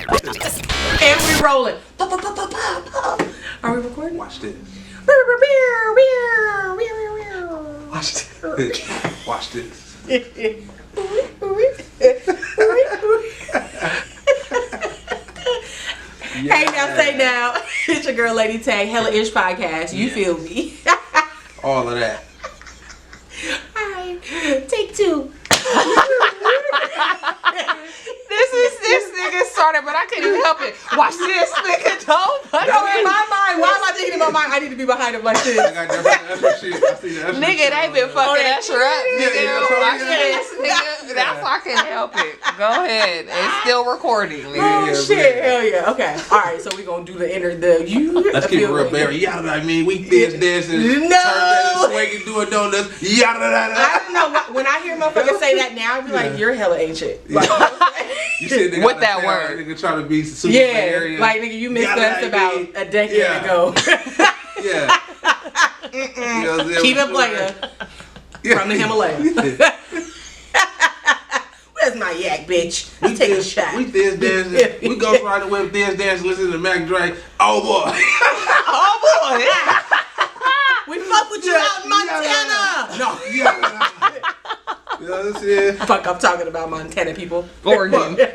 And we rolling. Are we recording? Watch this. Watch this. Hey now, say now. It's your girl Lady Tay, Hella Ish Podcast. You feel me? All of that. Alright, take two. This nigga started, but I couldn't help it. Watch this, nigga. Don't. No, in my mind, why am I thinking in my mind? I need to be behind him like this. I got different shit. I see the Nigga, they been fucking Usher up. Yeah, That's why I couldn't help it. Go ahead. It's still recording. Oh shit, hell yeah. Okay. Alright, so we gonna do the Let's keep it real, Barry. Yada, I mean, we dancing, turn that swinging, doing donuts. Yada, I don't know. When I hear motherfuckers say that now, I be like, you're hella ancient. Like, you said they with got that word. Nigga trying to be super yeah, like nigga, you missed us about a decade ago. Yeah. You know what Keep it playing from the Himalayas. Where's my yak, bitch? Let's take a shot. We dance dancing. We go right away with dance dancing, listen to Mac Dre. Oh boy. Oh boy. We fuck with you out in Montana. No. You know what I'm saying? Fuck, I'm talking about Montana people. Oregon. Dre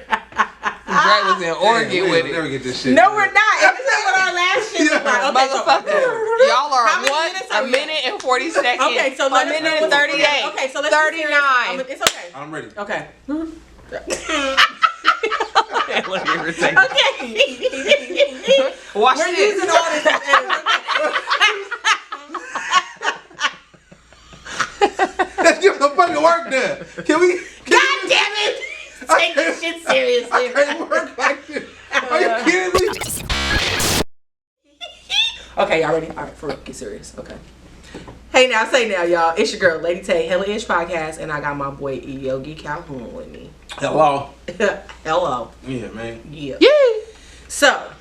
was in Oregon with it. Never get this shit. No, we're not. And this is what our last shit was like. Okay, Motherfucker, y'all are How many minutes are a we minute and 40 seconds. Okay, so a let's minute and 38. Okay, so let's 39. It's okay. I'm ready. Okay. Look irritating. Okay. Watch We're this. using all this as Let's get some fucking work done. Can we? God damn it! Take this shit seriously. I can't work like this. Are you kidding me? Okay, y'all ready? Alright, for real, get serious. Okay. Hey now, say now, y'all. It's your girl, Lady Tay, Hella Ish Podcast, and I got my boy Yogi Calhoun with me. Hello. Hello. Yeah, man. Yeah. So,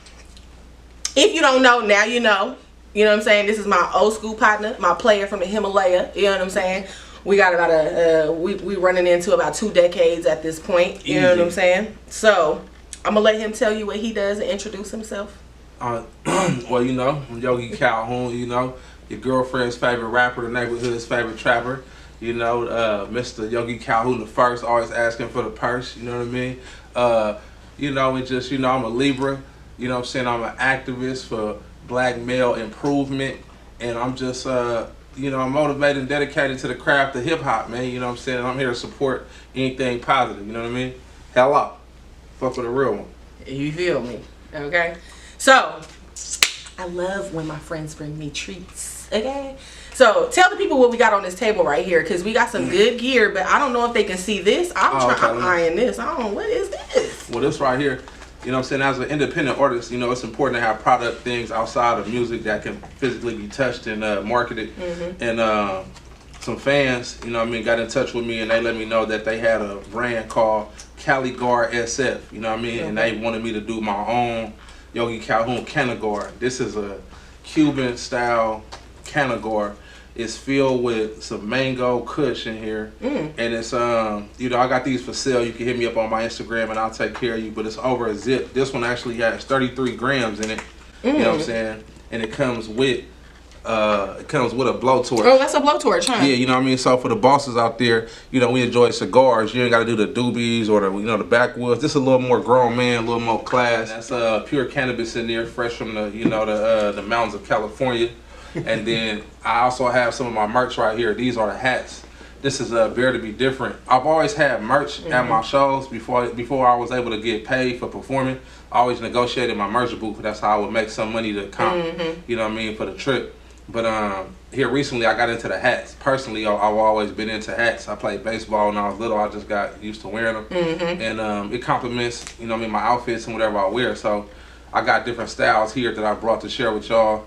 if you don't know, now you know. You know what I'm saying? This is my old school partner, my player from the Himalaya. You know what I'm saying? We got about we running into about 2 decades at this point. You know what I'm saying? So, I'm gonna let him tell you what he does and introduce himself. Well, you know, I'm Yogi Calhoun, you know, your girlfriend's favorite rapper, the neighborhood's favorite trapper. You know, Mr. Yogi Calhoun the first, always asking for the purse, you know what I mean? You know, and just, you know, I'm a Libra, you know what I'm saying? I'm an activist for black male improvement, and I'm just, you know, I'm motivated and dedicated to the craft of hip hop, man, you know what I'm saying? I'm here to support anything positive, you know what I mean? Hello. Fuck with a real one. You feel me? Okay? So, I love when my friends bring me treats, okay? So, tell the people what we got on this table right here, because we got some good gear, but I don't know if they can see this. I'm eyeing this. I don't know, what is this? Well, this right here, you know what I'm saying, as an independent artist, you know, it's important to have product things outside of music that can physically be touched and marketed. And some fans, you know what I mean, got in touch with me and they let me know that they had a brand called Caligar SF, you know what I mean, and they wanted me to do my own Yogi Calhoun Canagar. This is a Cuban style Canagar. It's filled with some mango kush in here, and it's you know, I got these for sale. You can hit me up on my Instagram and I'll take care of you. But it's over a zip. This one actually has 33 grams in it. You know what I'm saying? And it comes with a blowtorch. Oh, that's a blowtorch, huh? Yeah, you know what I mean? So for the bosses out there, you know, we enjoy cigars. You ain't got to do the doobies or the, you know, the backwoods. This is a little more grown man, a little more class. That's pure cannabis in there, fresh from the, you know, the mountains of California. And then I also have some of my merch right here. These are the hats. This is Bear to Be Different. I've always had merch at my shows before I was able to get paid for performing. I always negotiated my merch booth. That's how I would make some money to come, you know what I mean, for the trip. But here recently I got into the hats. Personally, I've always been into hats. I played baseball when I was little. I just got used to wearing them. And it complements, you know what I mean, my outfits and whatever I wear. So I got different styles here that I brought to share with y'all.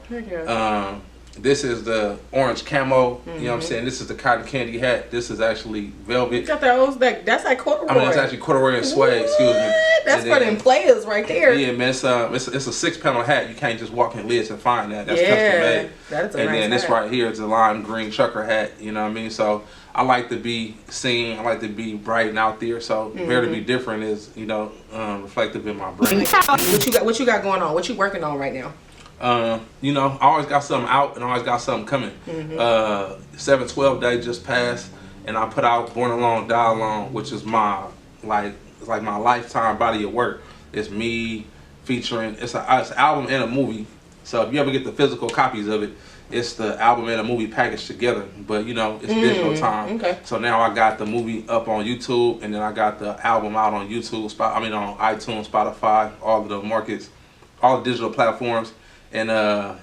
This is the orange camo, you know what I'm saying? This is the cotton candy hat. This is actually velvet. You got that's like corduroy. I mean, it's actually corduroy and suede, excuse me. That's for them players right there. Yeah, man, it's a 6-panel hat. You can't just walk in lids and find that. That's custom made. That is a and nice then this hat. right here is a lime green trucker hat, you know what I mean? So I like to be seen. I like to be bright and out there. So Better to Be Different is, reflective in my brain. What you got going on? What you working on right now? I always got something out and I always got something coming. 7/12 day just passed, and I put out Born Alone, Die Alone, which is my it's like my lifetime body of work. It's me featuring. It's an album and a movie. So if you ever get the physical copies of it, it's the album and a movie packaged together. But it's digital time. Okay. So now I got the movie up on YouTube, and then I got the album out on YouTube. On iTunes, Spotify, all of the markets, all the digital platforms. And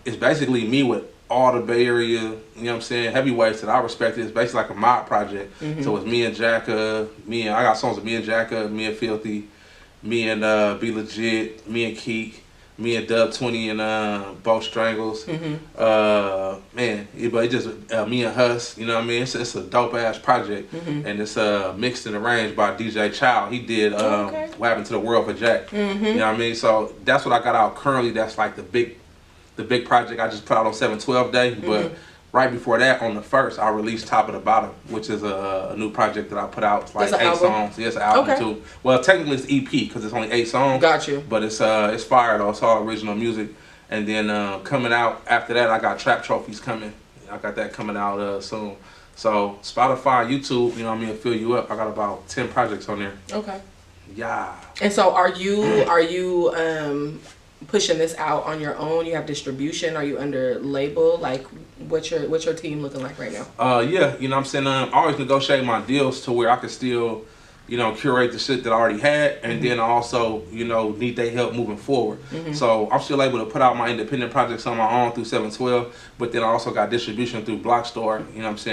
it's basically me with all the Bay Area, heavyweights that I respected. It's basically like a mob project. So it's me and Jacka, I got songs with me and Jacka, me and Filthy, me and Be Legit, me and Keek, me and Dub 20 and Both Strangles. But it just me and Huss, It's a dope ass project. And it's mixed and arranged by DJ Child. He did What Happened to the World for Jack. So that's what I got out currently. That's like the big project I just put out on 7/12 day. But right before that, on the 1st, I released Top of the Bottom, which is a new project that I put out. It's like 8 songs. Yeah, it's an album too. Well, technically it's EP because it's only 8 songs. Got you. But it's fire though. It's all original music. And then coming out after that, I got Trap Trophies coming. I got that coming out soon. So Spotify, YouTube, will fill you up. I got about 10 projects on there. Okay. Yeah. And so are you pushing this out on your own? You have distribution? Are you under label? Like, what's your team looking like right now? I always negotiate my deals to where I can still, curate the shit that I already had, and then I also, need their help moving forward. So I'm still able to put out my independent projects on my own through 7/12, but then I also got distribution through Blockstore,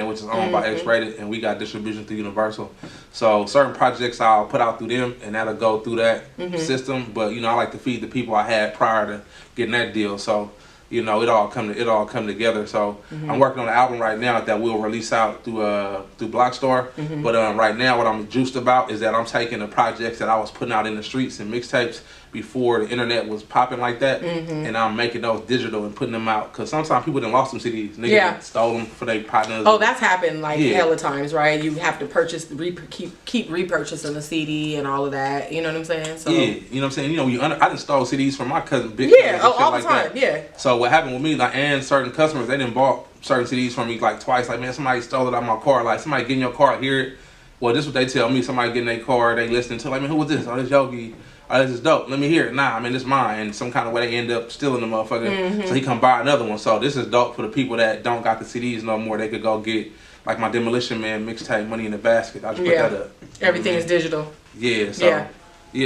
which is owned by X-Rated, and we got distribution through Universal. So certain projects I'll put out through them, and that'll go through that system. But I like to feed the people I had prior to getting that deal. So it all come together. So I'm working on an album right now that we'll release out through Blockstore. But right now, what I'm juiced about is that I'm taking the projects that I was putting out in the streets and mixtapes before the internet was popping like that, and I'm making those digital and putting them out. Cause sometimes people done lost some CDs. Niggas stole them for their partners. Oh, that's happened hella times, right? You have to keep repurchasing the CD and all of that. You know what I'm saying? So yeah, you know what I'm saying. I done stole CDs from my cousin, big cousins all the time. That. Yeah. So what happened with me, and certain customers, they done bought certain CDs from me twice. Like, man, somebody stole it out of my car. Like, somebody get in your car, hear it. Well, this is what they tell me. Somebody get in their car, they listening to. Like, man, who was this? Oh, this Yogi. Oh, this is dope. Let me hear it. Nah, I mean, this mine. And some kind of way they end up stealing the motherfucker. So he come buy another one. So this is dope for the people that don't got the CDs no more. They could go get like my Demolition Men mixtape, Money in the Basket. I just put that up. Everything is digital. Yeah. So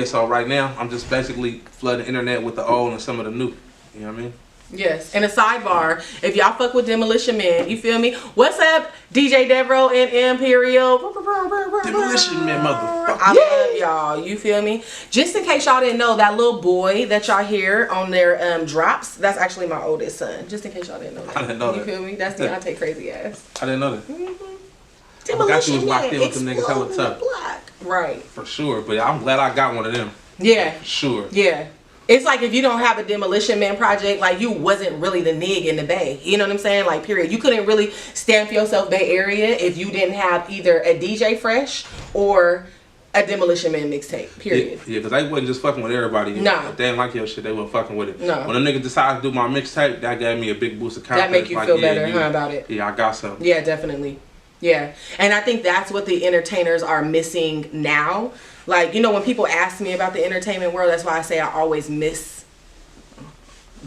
so right now I'm just basically flooding the internet with the old and some of the new. You know what I mean? Yes. And a sidebar, if y'all fuck with Demolition Men, you feel me? What's up, DJ Devro and Imperial? Demolition Men, motherfucker. I love y'all. You feel me? Just in case y'all didn't know, that little boy that y'all hear on their drops, that's actually my oldest son. Just in case y'all didn't know that. I didn't know that. You feel me? That's Deontay crazy ass. I didn't know that. Demolition I got you was locked Men, in with them niggas hella tough. Right. For sure. But I'm glad I got one of them. Yeah. For sure. Yeah. It's like if you don't have a Demolition Man project, like you wasn't really the nigga in the Bay. You know what I'm saying? Like, period. You couldn't really stamp yourself Bay Area if you didn't have either a DJ Fresh or a Demolition Man mixtape. Period. Yeah, because they wasn't just fucking with everybody. Nah. If they didn't like your shit, they wasn't fucking with it. No. When a nigga decided to do my mixtape, that gave me a big boost of confidence. That make you feel better, about it. Yeah, I got something. Yeah, definitely. Yeah. And I think that's what the entertainers are missing now. Like, when people ask me about the entertainment world, that's why I say I always miss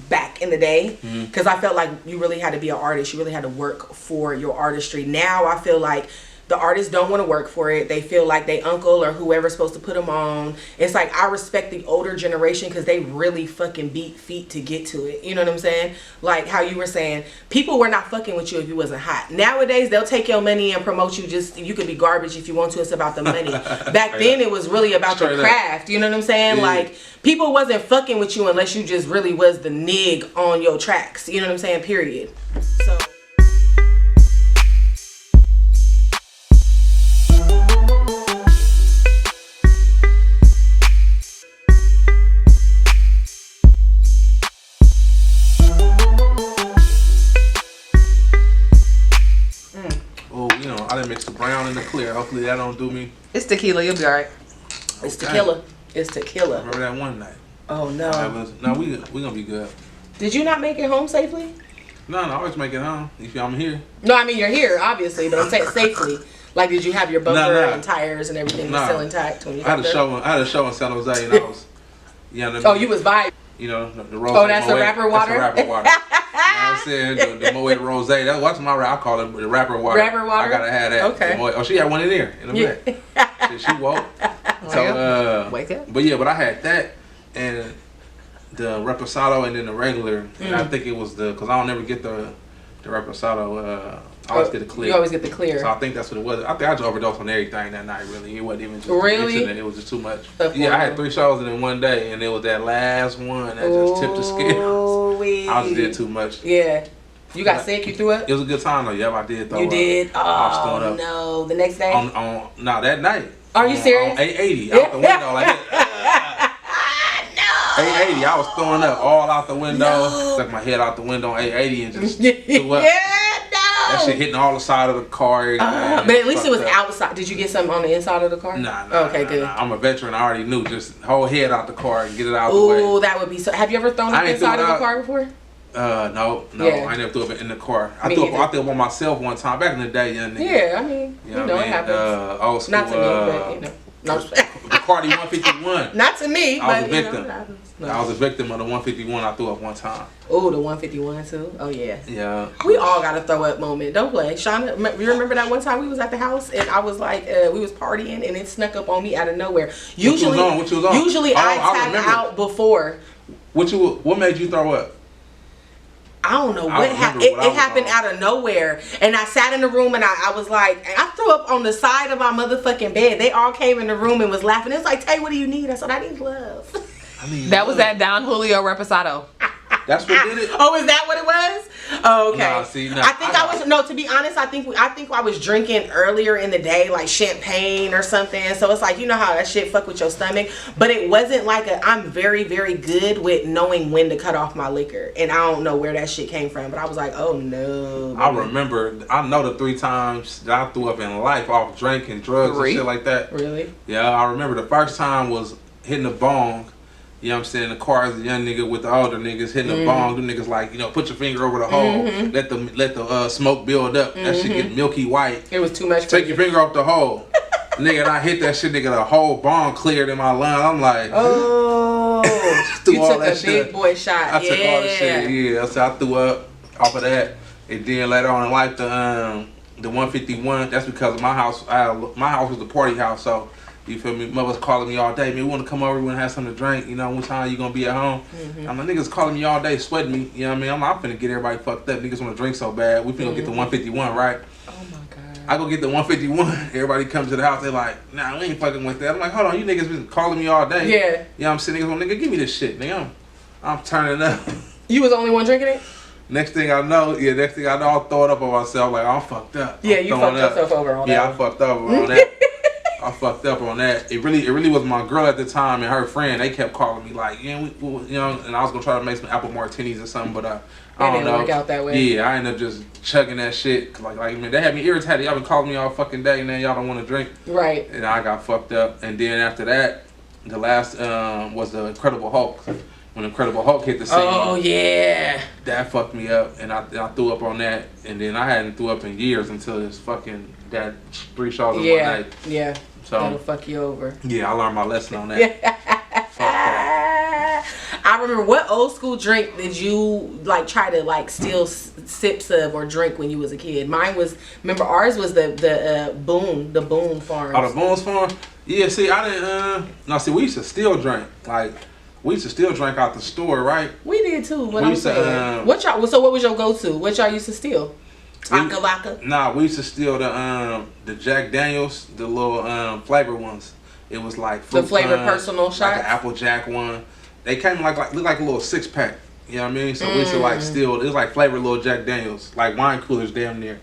back in the day. Because I felt like you really had to be an artist. You really had to work for your artistry. Now I feel like the artists don't want to work for it. They feel like they uncle or whoever's supposed to put them on. It's like I respect the older generation because they really fucking beat feet to get to it. You know what I'm saying? Like how you were saying, people were not fucking with you if you wasn't hot. Nowadays, they'll take your money and promote you you could be garbage if you want to. It's about the money. Back then, it was really about your craft. You know what I'm saying? Yeah. Like, people wasn't fucking with you unless you just really was the nig on your tracks. You know what I'm saying? Period. So... I done mixed the brown in the clear. Hopefully that don't do me. It's tequila. You'll be alright. It's tequila. It's tequila. Remember that one night? Oh no. No, we gonna be good. Did you not make it home safely? No, I always make it home. If I'm here. No, I mean you're here, obviously, but I'm saying safely. Like, did you have your bumper No. and tires and everything was still intact when you I had got a there? show in San Jose, and I was, you know what I mean? Oh, you was vibing. You know, the rose. Oh, that's the rapper water? That's the rapper water. You know what I'm saying? The Moet Rose. That's my I call it the rapper water. Rapper water? I gotta have that. Okay. Oh, she had one in there in the back. She woke. So, wake up. But I had that and the reposado and then the regular. And I think it was because I don't never get the reposado. I always get the clear. You always get the clear. So I think that's what it was. I think I just overdosed on everything that night. Really, it wasn't even just Really? it was just too much. Yeah, I had 3 shows in one day, and it was that last one that just tipped the scales. I just did too much. Yeah. You got sick? You threw up? It was a good time though. Yep, I did throw up. You did? I was Oh throwing up. no! The next day? No, that night. Are you serious? On 880 out the window like that. 880, I was throwing up all out the window. Stuck my head out the window on 880 and just threw up. That shit hitting all the side of the car. But at least it was outside. Did you get something on the inside of the car? Nah. Okay, good. I'm a veteran. I already knew. Just whole head out the car and get it out the way. Ooh, that would be so. Have you ever thrown up inside of the car before? No. Yeah. I never threw up in the car. I threw up on myself one time back in the day, young nigga. Yeah, I mean, you know it happens. Old school. Not to me, but you know. No. Bacardi 151. Not to me, I was but a victim. you know, it happens. No. I was a victim of the 151. I threw up one time. Oh, the 151 too. Oh yeah. Yeah. We all got a throw up moment. Don't play, Shauna. You remember that one time we was at the house and I was like, we was partying and it snuck up on me out of nowhere. Usually, what you was on? Usually I tap out before. What made you throw up? I don't know what happened. It happened out of nowhere. And I sat in the room and I was like, and I threw up on the side of my motherfucking bed. They all came in the room and was laughing. It's like, Tay, what do you need? I said, I need love. That was that Don Julio Reposado. That's what did it? Oh, is that what it was? Oh, okay. Nah, see, nah, I think I was to be honest, I think I was drinking earlier in the day, like champagne or something. So it's like, you know how that shit fuck with your stomach. But it wasn't like I'm very, very good with knowing when to cut off my liquor. And I don't know where that shit came from. But I was like, oh no. I remember, I know the 3 times that I threw up in life off drinking, drugs, and shit like that. Really? Yeah, I remember the first time was hitting the bong. You know what I'm saying? The car is a young nigga with the older niggas hitting the bong. Them niggas like, put your finger over the hole. Let the smoke build up. That shit get milky white. It was too much. Take your finger off the hole. Nigga, and I hit that shit, nigga, the whole bong cleared in my lung. I'm like, oh. You took a big boy shot. I took all the shit, yeah. So I threw up off of that. And then later on in life, the 151, that's because my house was the party house, so you feel me? Mother's calling me all day. Man, we want to come over. We want to have something to drink. You know, what time you going to be at home? I'm like, niggas calling me all day, sweating me. You know what I mean? I'm like, I'm finna get everybody fucked up. Niggas want to drink so bad. We finna get the 151, right? Oh, my God. I go get the 151. Everybody comes to the house. They're like, nah, we ain't fucking with that. I'm like, hold on. You niggas been calling me all day. Yeah. You know what I'm saying? Niggas want, nigga, give me this shit. Nigga, I'm turning up. You was the only one drinking it? Next thing I know, I'll throw it up on myself. Like, I'm fucked up. Yeah, you fucked yourself over on that. Yeah, I fucked over on that. I fucked up on that. It really was my girl at the time and her friend. They kept calling me like, and I was gonna try to make some apple martinis or something, but I don't know. It didn't work out that way. Yeah, I ended up just chugging that shit. Like man, they had me irritated. Y'all been calling me all fucking day, and then y'all don't want to drink. Right. And I got fucked up. And then after that, the last was the Incredible Hulk. When Incredible Hulk hit the scene. Oh yeah. That fucked me up, and I threw up on that, and then I hadn't threw up in years until this fucking that 3 shows in one night. Yeah. So that'll fuck you over. Yeah, I learned my lesson on that. Fuck that. I remember, what old school drink did you like try to like steal sips of or drink when you was a kid? Mine was, remember ours was the Boone Farms. Oh, the Boone's Farm? Yeah, see, I didn't, no, see, we used to still drink. Like, we used to still drink out the store, right? We did too, what I'm saying. So what was your go-to? What y'all used to steal? Takalaka? Nah, we used to steal the Jack Daniels, the little flavor ones. It was like fruit the flavor punch, personal shot, like an Apple Jack one. They came looked like a little 6-pack. You know what I mean? So we used to like steal. It was like flavored little Jack Daniels, like wine coolers, damn near.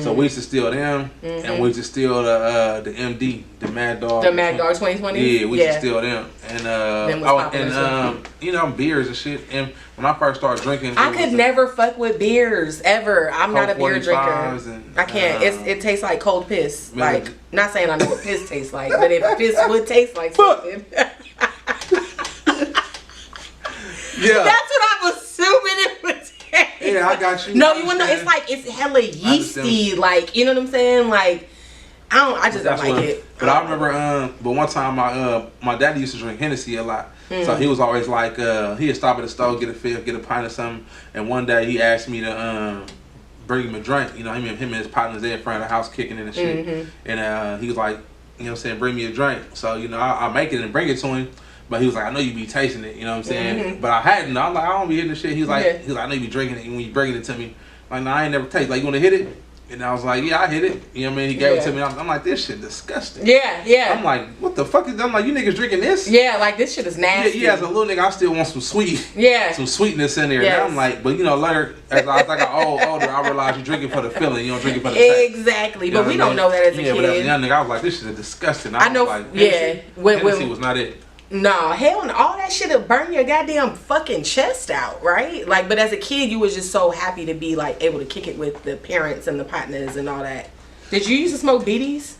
So we used to steal them, and we used to steal the MD, the Mad Dog. The Mad Dog 2020. Yeah, we used to steal them, and you know, beers and shit. And when I first started drinking, I could never fuck with beers ever. I'm not a beer drinker. I can't. It tastes like cold piss. Like, not saying I know what piss tastes like, but if piss would taste like something. Yeah. That's what I'm assuming it would taste. Yeah, I got you. No, you wanna know, it's like, it's hella yeasty, like, you know what I'm saying? Like, I just don't like it. But I remember, but one time my daddy used to drink Hennessy a lot. So he was always like, he'd stop at the store, get a fifth, get a pint or something. And one day he asked me to bring him a drink. You know, him and his partners there in front of the house kicking in and shit. And he was like, you know what I'm saying, bring me a drink. So, you know, I make it and bring it to him. But he was like, I know you be tasting it, you know what I'm saying? But I hadn't. I'm like, I don't be hitting the shit. He's like, I know you be drinking it. And when you bringing it to me, like, no, I ain't never taste. Like, you want to hit it? And I was like, yeah, I hit it. You know what I mean? He gave it to me. I'm like, this shit disgusting. Yeah. I'm like, what the fuck is that? I'm like, you niggas drinking this? Yeah, like, this shit is nasty. Yeah, as a little nigga, I still want some sweet. Yeah. Some sweetness in there. Yes. And I'm like, but you know, later, as I got older, I realized you drinking for the feeling. You don't drink it for the taste. Exactly. You know But we what I don't mean? know that as a Yeah, but as a kid. young nigga, I was like, this shit is disgusting. I know, was like, yeah. Hennessy was not it. No, hell no. All that shit will burn your goddamn fucking chest out, right? Like, but as a kid, you was just so happy to be, like, able to kick it with the parents and the partners and all that. Did you used to smoke BDs?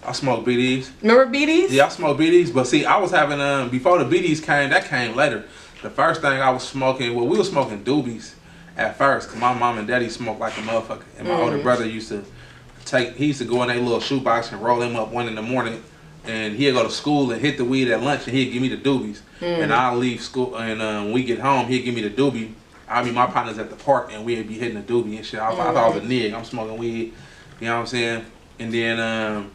I smoked BDs. Remember BDs? Yeah, I smoked BDs. But see, I was having, before the BDs came, that came later. The first thing I was smoking, well, we were smoking doobies at first. Because my mom and daddy smoked like a motherfucker. And my older brother he used to go in their little shoebox and roll them up 1 in the morning. And he'd go to school and hit the weed at lunch and he'd give me the doobies. And I'll leave school and when we get home, he'd give me the doobie. I'd be my partners at the park and we'd be hitting the doobie and shit. I thought I was a nigga. I'm smoking weed. You know what I'm saying? And then,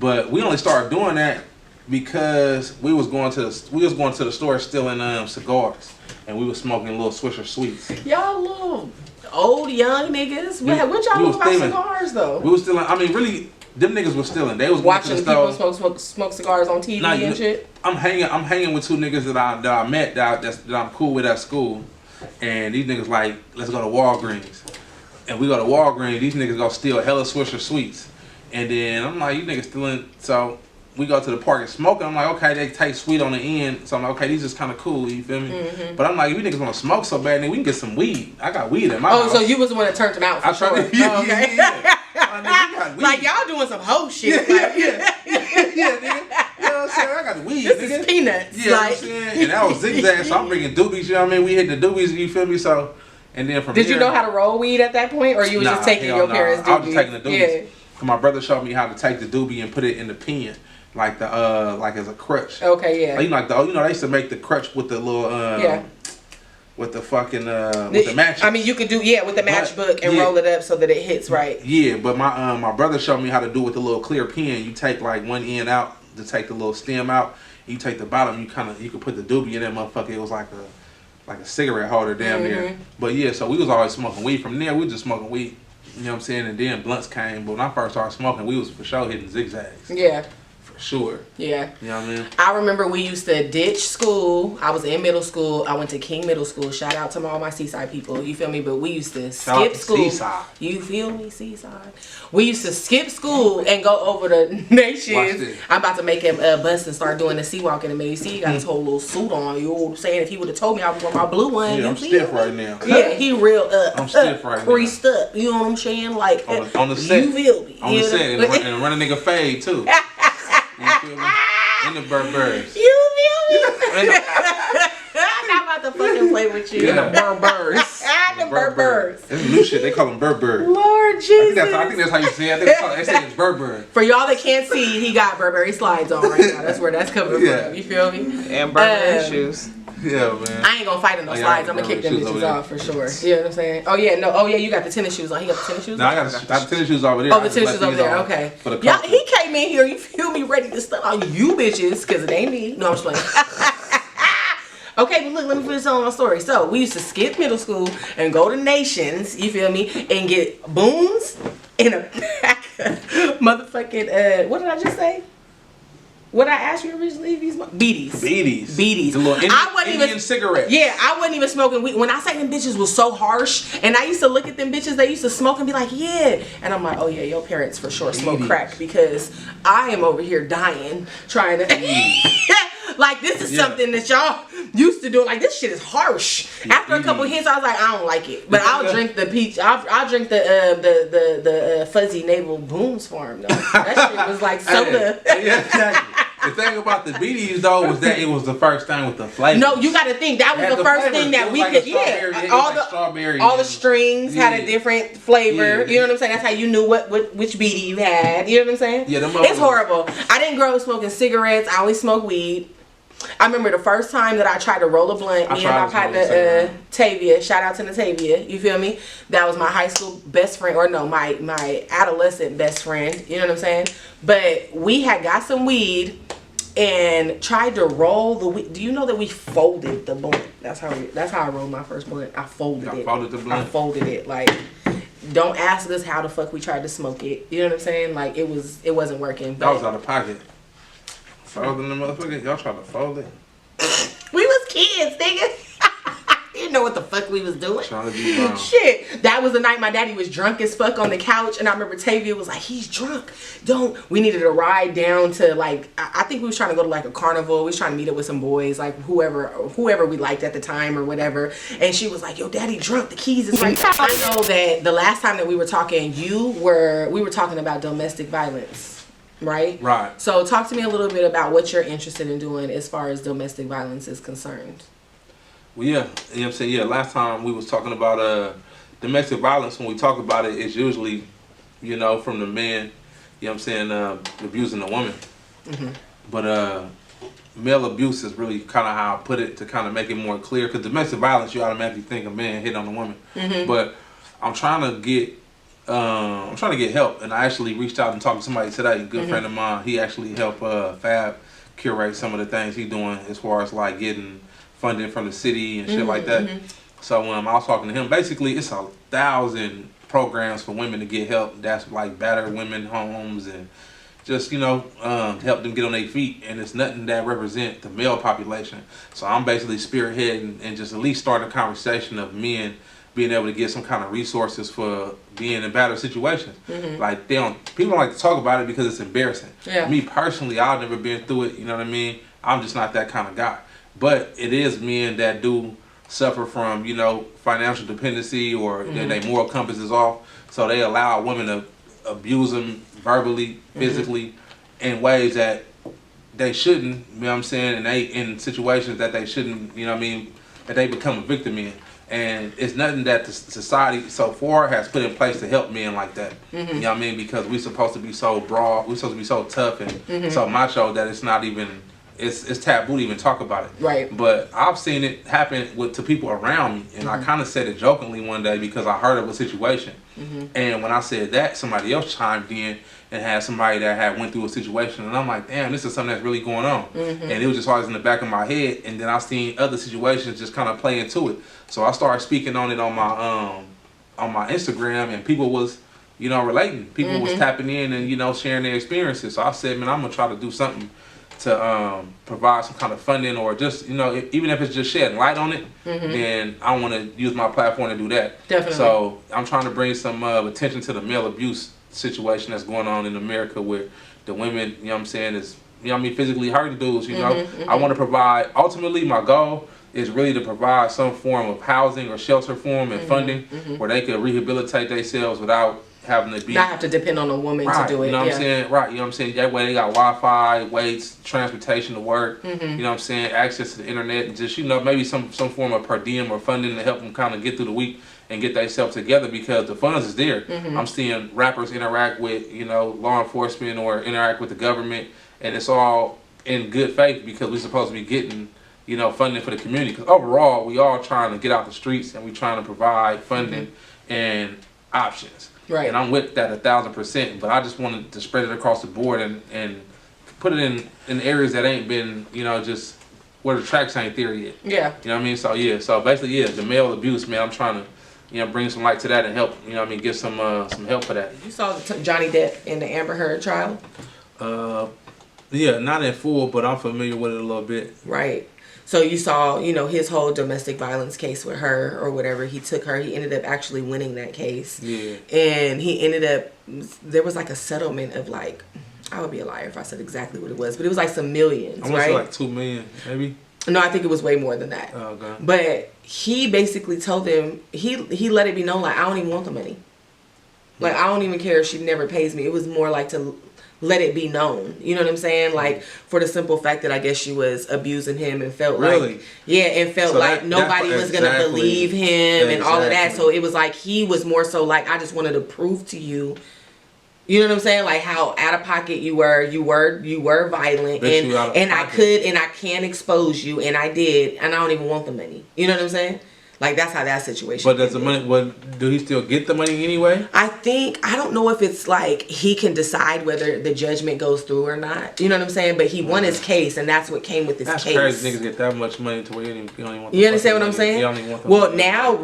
but we only started doing that because we was going to the store stealing cigars. And we was smoking little Swisher Sweets. Y'all little old young niggas. What y'all know about cigars though? We was stealing, I mean really, them niggas was stealing. They was watching people smoke cigars on TV and shit. I'm hanging with 2 niggas that I met that I'm cool with at school, and these niggas like, let's go to Walgreens, and we go to Walgreens. These niggas go steal hella Swisher Sweets, and then I'm like, you niggas stealing. So we go to the park and smoke. I'm like, okay, they taste sweet on the end, so I'm like, okay, these is kind of cool. You feel me? But I'm like, if you niggas want to smoke so bad, then we can get some weed. I got weed in my house. So you was the one that turned them out for sure. Yeah. Like y'all doing some hoe shit. Yeah, nigga. You know what I'm saying? I got the weed, This nigga. is peanuts. Yeah, like, you know what I'm saying? And that was zigzag, so I'm bringing doobies, you know what I mean? We hit the doobies, you feel me? So, and then from Did you know how to roll weed at that point, or you was just taking your parents' doobies? I was just taking the doobies. Yeah. My brother showed me how to take the doobie and put it in the pen, like the like as a crutch. Okay, yeah. Like they used to make the crutch with the little with the fucking with the match. I mean, you could do with the matchbook and roll it up so that it hits right. Yeah, but my brother showed me how to do with the little clear pen. You take like one end out to take the little stem out. You take the bottom. You could put the doobie in that motherfucker. It was like a cigarette holder damn near. But yeah, so we was always smoking weed. From there, we was just smoking weed. You know what I'm saying? And then blunts came. But when I first started smoking, we was for sure hitting zigzags. Yeah. Sure. Yeah. You know what I mean? I remember we used to ditch school. I was in middle school. I went to King Middle School. Shout out to all my Seaside people. You feel me? But we used to skip school. Seaside. You feel me? Seaside. We used to skip school and go over to Nations. I'm about to make him bust and start doing the sea walking. And you see, he got his whole little suit on. You know what I'm saying? If he would have told me I was wearing my blue one. Yeah, I'm stiff right now. Yeah, he real I'm stiff right now. creased up. You know what I'm saying? Like on the set. You feel me? On the set and run a nigga fade too. You feel me? In the Berbers. You feel me? I'm about to fucking play with you. Yeah. The Berbers. The Berbers. That's new shit. They call them Berbers. Lord Jesus. I think that's how you say it. They say it's Berber. For y'all that can't see, he got Burberry slides on right now. That's where that's coming from. You feel me? And Burberry shoes. Yeah, man. I ain't gonna fight in those slides. I'm gonna kick them bitches off for sure. You know what I'm saying? Oh yeah, no. Oh yeah, you got the tennis shoes on. He got the tennis shoes on. No, I got the tennis shoes over there. Oh, the tennis shoes over there. Okay. For the y'all, he came in here. You feel me? Ready to stunt on you bitches because it ain't me. No, I'm just playing. Okay, but look, let me finish telling my story. So we used to skip middle school and go to Nations. You feel me? And get boons in a pack of motherfucking what did I just say? What I asked you originally if you smoke? BDs. BDs. The little Indian cigarettes. Yeah, I wasn't even smoking weed. When I say them bitches was so harsh, and I used to look at them bitches, they used to smoke and be like, yeah. And I'm like, oh yeah, your parents for sure smoke crack, because I am over here dying trying to. Like, this is something that y'all used to do. Like, this shit is harsh. After a couple hits, I was like, I don't like it. But I'll drink the peach. I'll drink the fuzzy navel booms for him though. That shit was like soda. Yeah, exactly. The thing about the BDs though was that it was the first thing with the flavor. No, you got to think that was the first thing that we could. Yeah, all the strings had a different flavor. You know what I'm saying? That's how you knew which BD you had. You know what I'm saying? Yeah, it's horrible. I didn't grow up smoking cigarettes. I only smoked weed. I remember the first time that I tried to roll a blunt. Me and my partner Tavia. Shout out to Natavia. You feel me? That was my high school best friend, or no, my adolescent best friend. You know what I'm saying? But we had got some weed and tried to roll the weed. Do you know that we folded the blunt? That's how I rolled my first blunt. I folded it. Folded the blunt. I folded it. Like, don't ask us how the fuck we tried to smoke it. You know what I'm saying? Like, it wasn't working. That was out of pocket. Folding the motherfucker, y'all trying to fold it? We was kids, nigga. You didn't know what the fuck we was doing. Trying to be wrong. Shit. That was the night my daddy was drunk as fuck on the couch, and I remember Tavia was like, he's drunk. We needed a ride down to, like, I think we was trying to go to like a carnival. We was trying to meet up with some boys, like whoever we liked at the time or whatever. And she was like, yo, daddy drunk, the keys is right. I know that the last time that we were talking, we were talking about domestic violence. Right? Right. So talk to me a little bit about what you're interested in doing as far as domestic violence is concerned. Well, yeah. You know what I'm saying? Yeah, last time we was talking about domestic violence. When we talk about it, it's usually, you know, from the man, you know what I'm saying, abusing the woman. Mm-hmm. But male abuse is really kind of how I put it to kind of make it more clear. Because domestic violence, you automatically think a man hit on a woman. Mm-hmm. But I'm trying to get help, and I actually reached out and talked to somebody today, a good friend of mine. He actually helped Fab curate some of the things he's doing as far as like getting funding from the city and shit like that. So when I was talking to him, basically it's 1,000 programs for women to get help. That's like battered women homes and just, you know, help them get on their feet. And it's nothing that represent the male population. So I'm basically spearheading and just at least starting a conversation of men being able to get some kind of resources for being in battered situations. Like people don't like to talk about it because it's embarrassing. Yeah. Me personally, I've never been through it. You know what I mean? I'm just not that kind of guy. But it is men that do suffer from, you know, financial dependency or their moral compass is off. So they allow women to abuse them verbally, physically, in ways that they shouldn't. You know what I'm saying? And they in situations that they shouldn't. You know what I mean? That they become a victim in. And it's nothing that the society so far has put in place to help men like that. You know what I mean? Because we're supposed to be so broad, we're supposed to be so tough and so macho that it's not even, it's taboo to even talk about it. Right. But I've seen it happen to people around me, and I kind of said it jokingly one day because I heard of a situation. And when I said that, somebody else chimed in and had somebody that had went through a situation, and I'm like, damn, this is something that's really going on. And it was just always in the back of my head, and then I seen other situations just kind of play into it. So I started speaking on it on my Instagram, and people was, you know, relating. People was tapping in and, you know, sharing their experiences. So I said, man, I'm gonna try to do something to provide some kind of funding, or just, you know, even if it's just shedding light on it, then I want to use my platform to do that. Definitely. So I'm trying to bring some attention to the male abuse situation that's going on in America, where the women, you know what I'm saying, is, you know what I mean, physically hurting dudes, you know. I want to provide, ultimately my goal is really to provide some form of housing or shelter for them and funding where they can rehabilitate themselves without having to be, not have to depend on a woman to do it. You know what I'm saying? Right, you know what I'm saying? That way they got Wi-Fi, weights, transportation to work, you know what I'm saying, access to the internet, and just, you know, maybe some form of per diem or funding to help them kind of get through the week and get themselves together, because the funds is there. I'm seeing rappers interact with, you know, law enforcement or interact with the government, and it's all in good faith because we're supposed to be getting, you know, funding for the community. Because overall, we all trying to get out the streets and we trying to provide funding and options. Right. And I'm with that 1,000%, but I just wanted to spread it across the board and put it in areas that ain't been, you know, just where the tracks ain't there yet. Yeah. You know what I mean? So yeah, so basically, yeah, the male abuse, man, I'm trying to, you know, bring some light to that and help, you know what I mean, give some help for that. You saw Johnny Depp in the Amber Heard trial? Yeah, not in full, but I'm familiar with it a little bit. Right. So you saw, you know, his whole domestic violence case with her or whatever. He took her. He ended up actually winning that case. Yeah. And he ended up, there was like a settlement of like, I would be a liar if I said exactly what it was, but it was like some millions, I want to right? say like 2 million, maybe. No, I think it was way more than that. Oh, okay. But he basically told him, he let it be known, like, I don't even want the money. Like, I don't even care if she never pays me. It was more like to let it be known. You know what I'm saying? Like, for the simple fact that I guess she was abusing him and felt like... Yeah, and felt So like nobody was going to believe him and all of that. So it was like he was more so like, I just wanted to prove to you... You know what I'm saying? Like how out of pocket you were violent, and I can expose you, and I did, and I don't even want the money. You know what I'm saying? Like that's how that situation. But does the money? Do he still get the money anyway? I don't know if it's like he can decide whether the judgment goes through or not. You know what I'm saying? But he won his case, and that's what came with his case. That's crazy. Niggas get that much money to where you don't even want. You understand what I'm saying? You don't even want the well, money. now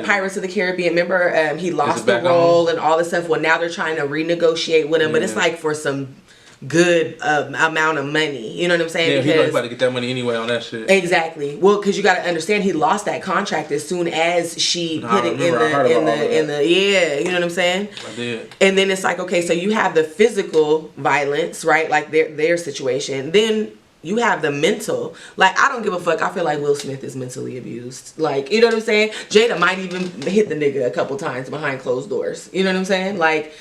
Pirates of the Caribbean. Remember, he lost the role and all this stuff. Well, now they're trying to renegotiate with him, but it's like for some good amount of money. You know what I'm saying? Yeah, because he's about to get that money anyway on that shit. Exactly. Well, because you got to understand, he lost that contract as soon as she put it in the yeah. You know what I'm saying? I did. And then it's like, okay, so you have the physical violence, right? Like their situation. Then you have the mental. Like, I don't give a fuck. I feel like Will Smith is mentally abused. Like, you know what I'm saying? Jada might even hit the nigga a couple times behind closed doors. You know what I'm saying? Like,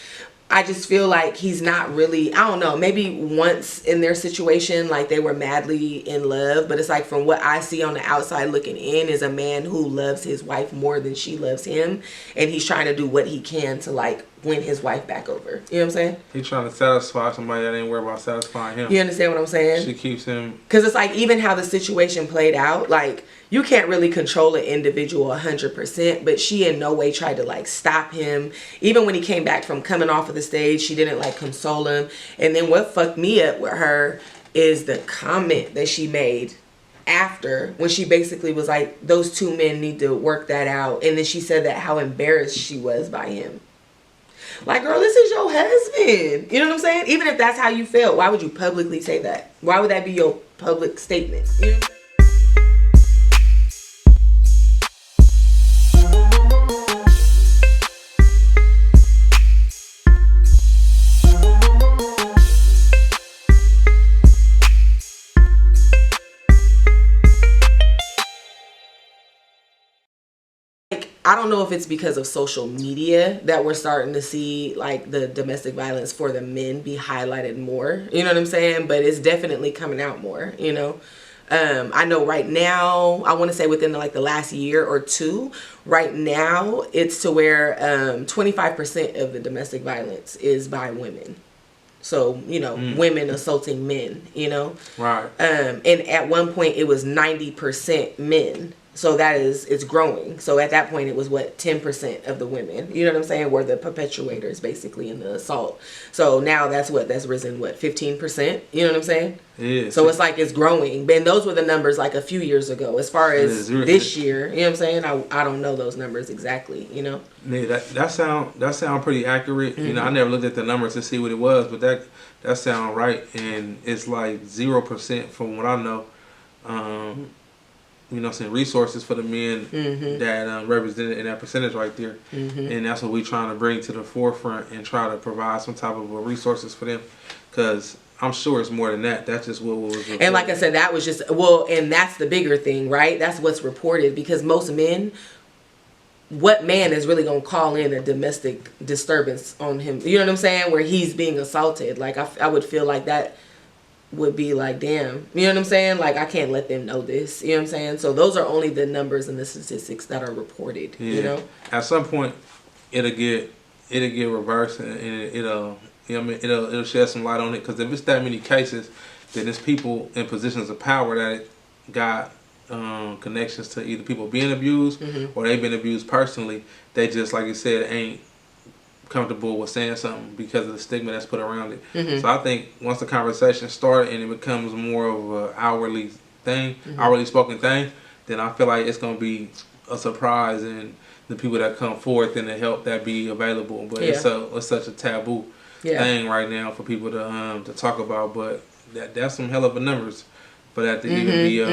I just feel like he's not really, I don't know, maybe once in their situation, like they were madly in love. But it's like from what I see on the outside looking in is a man who loves his wife more than she loves him. And he's trying to do what he can to like win his wife back over. You know what I'm saying? He's trying to satisfy somebody that ain't worried about satisfying him. You understand what I'm saying? She keeps him. Because it's like even how the situation played out, like you can't really control an individual 100%, but she in no way tried to like stop him. Even when he came back from coming off of the stage, she didn't like console him. And then what fucked me up with her is the comment that she made after, when she basically was like, those two men need to work that out. And then she said that how embarrassed she was by him. Like, girl, this is your husband. You know what I'm saying? Even if that's how you felt, why would you publicly say that? Why would that be your public statement? You know? I don't know if it's because of social media that we're starting to see like the domestic violence for the men be highlighted more. You know what I'm saying? But it's definitely coming out more, you know. I know right now, I want to say within the last year or two, right now it's to where 25% of the domestic violence is by women. So, you know, women assaulting men, you know. Right. And at one point it was 90% men. So it's growing. So at that point, it was 10% of the women, you know what I'm saying, were the perpetuators basically in the assault. So now that's risen 15%, you know what I'm saying? Yeah. So it's like it's growing. And those were the numbers like a few years ago. As far as this year, you know what I'm saying? I don't know those numbers exactly, you know? Yeah, that sound pretty accurate. Mm-hmm. You know, I never looked at the numbers to see what it was, but that sound right. And it's like 0% from what I know. You know, some resources for the men that represented in that percentage right there, and that's what we trying to bring to the forefront and try to provide some type of resources for them, because I'm sure it's more than that. That's just what was reported. And like I said, that was just and that's the bigger thing, right? That's what's reported, because most men, what man is really gonna call in a domestic disturbance on him? You know what I'm saying? Where he's being assaulted. Like I would feel like that would be like, damn, you know what I'm saying? Like, I can't let them know this, you know what I'm saying? So those are only the numbers and the statistics that are reported, you know? At some point, it'll get reversed, and it'll shed some light on it, because if it's that many cases, then there's people in positions of power that got connections to either people being abused or they've been abused personally. They just, like you said, ain't comfortable with saying something because of the stigma that's put around it. So I think once the conversation started and it becomes more of an outwardly spoken thing, then I feel like it's going to be a surprise in the people that come forth and the help that be available. But it's such a taboo. thing right now for people to talk about. But that's some hell of a numbers for that to even be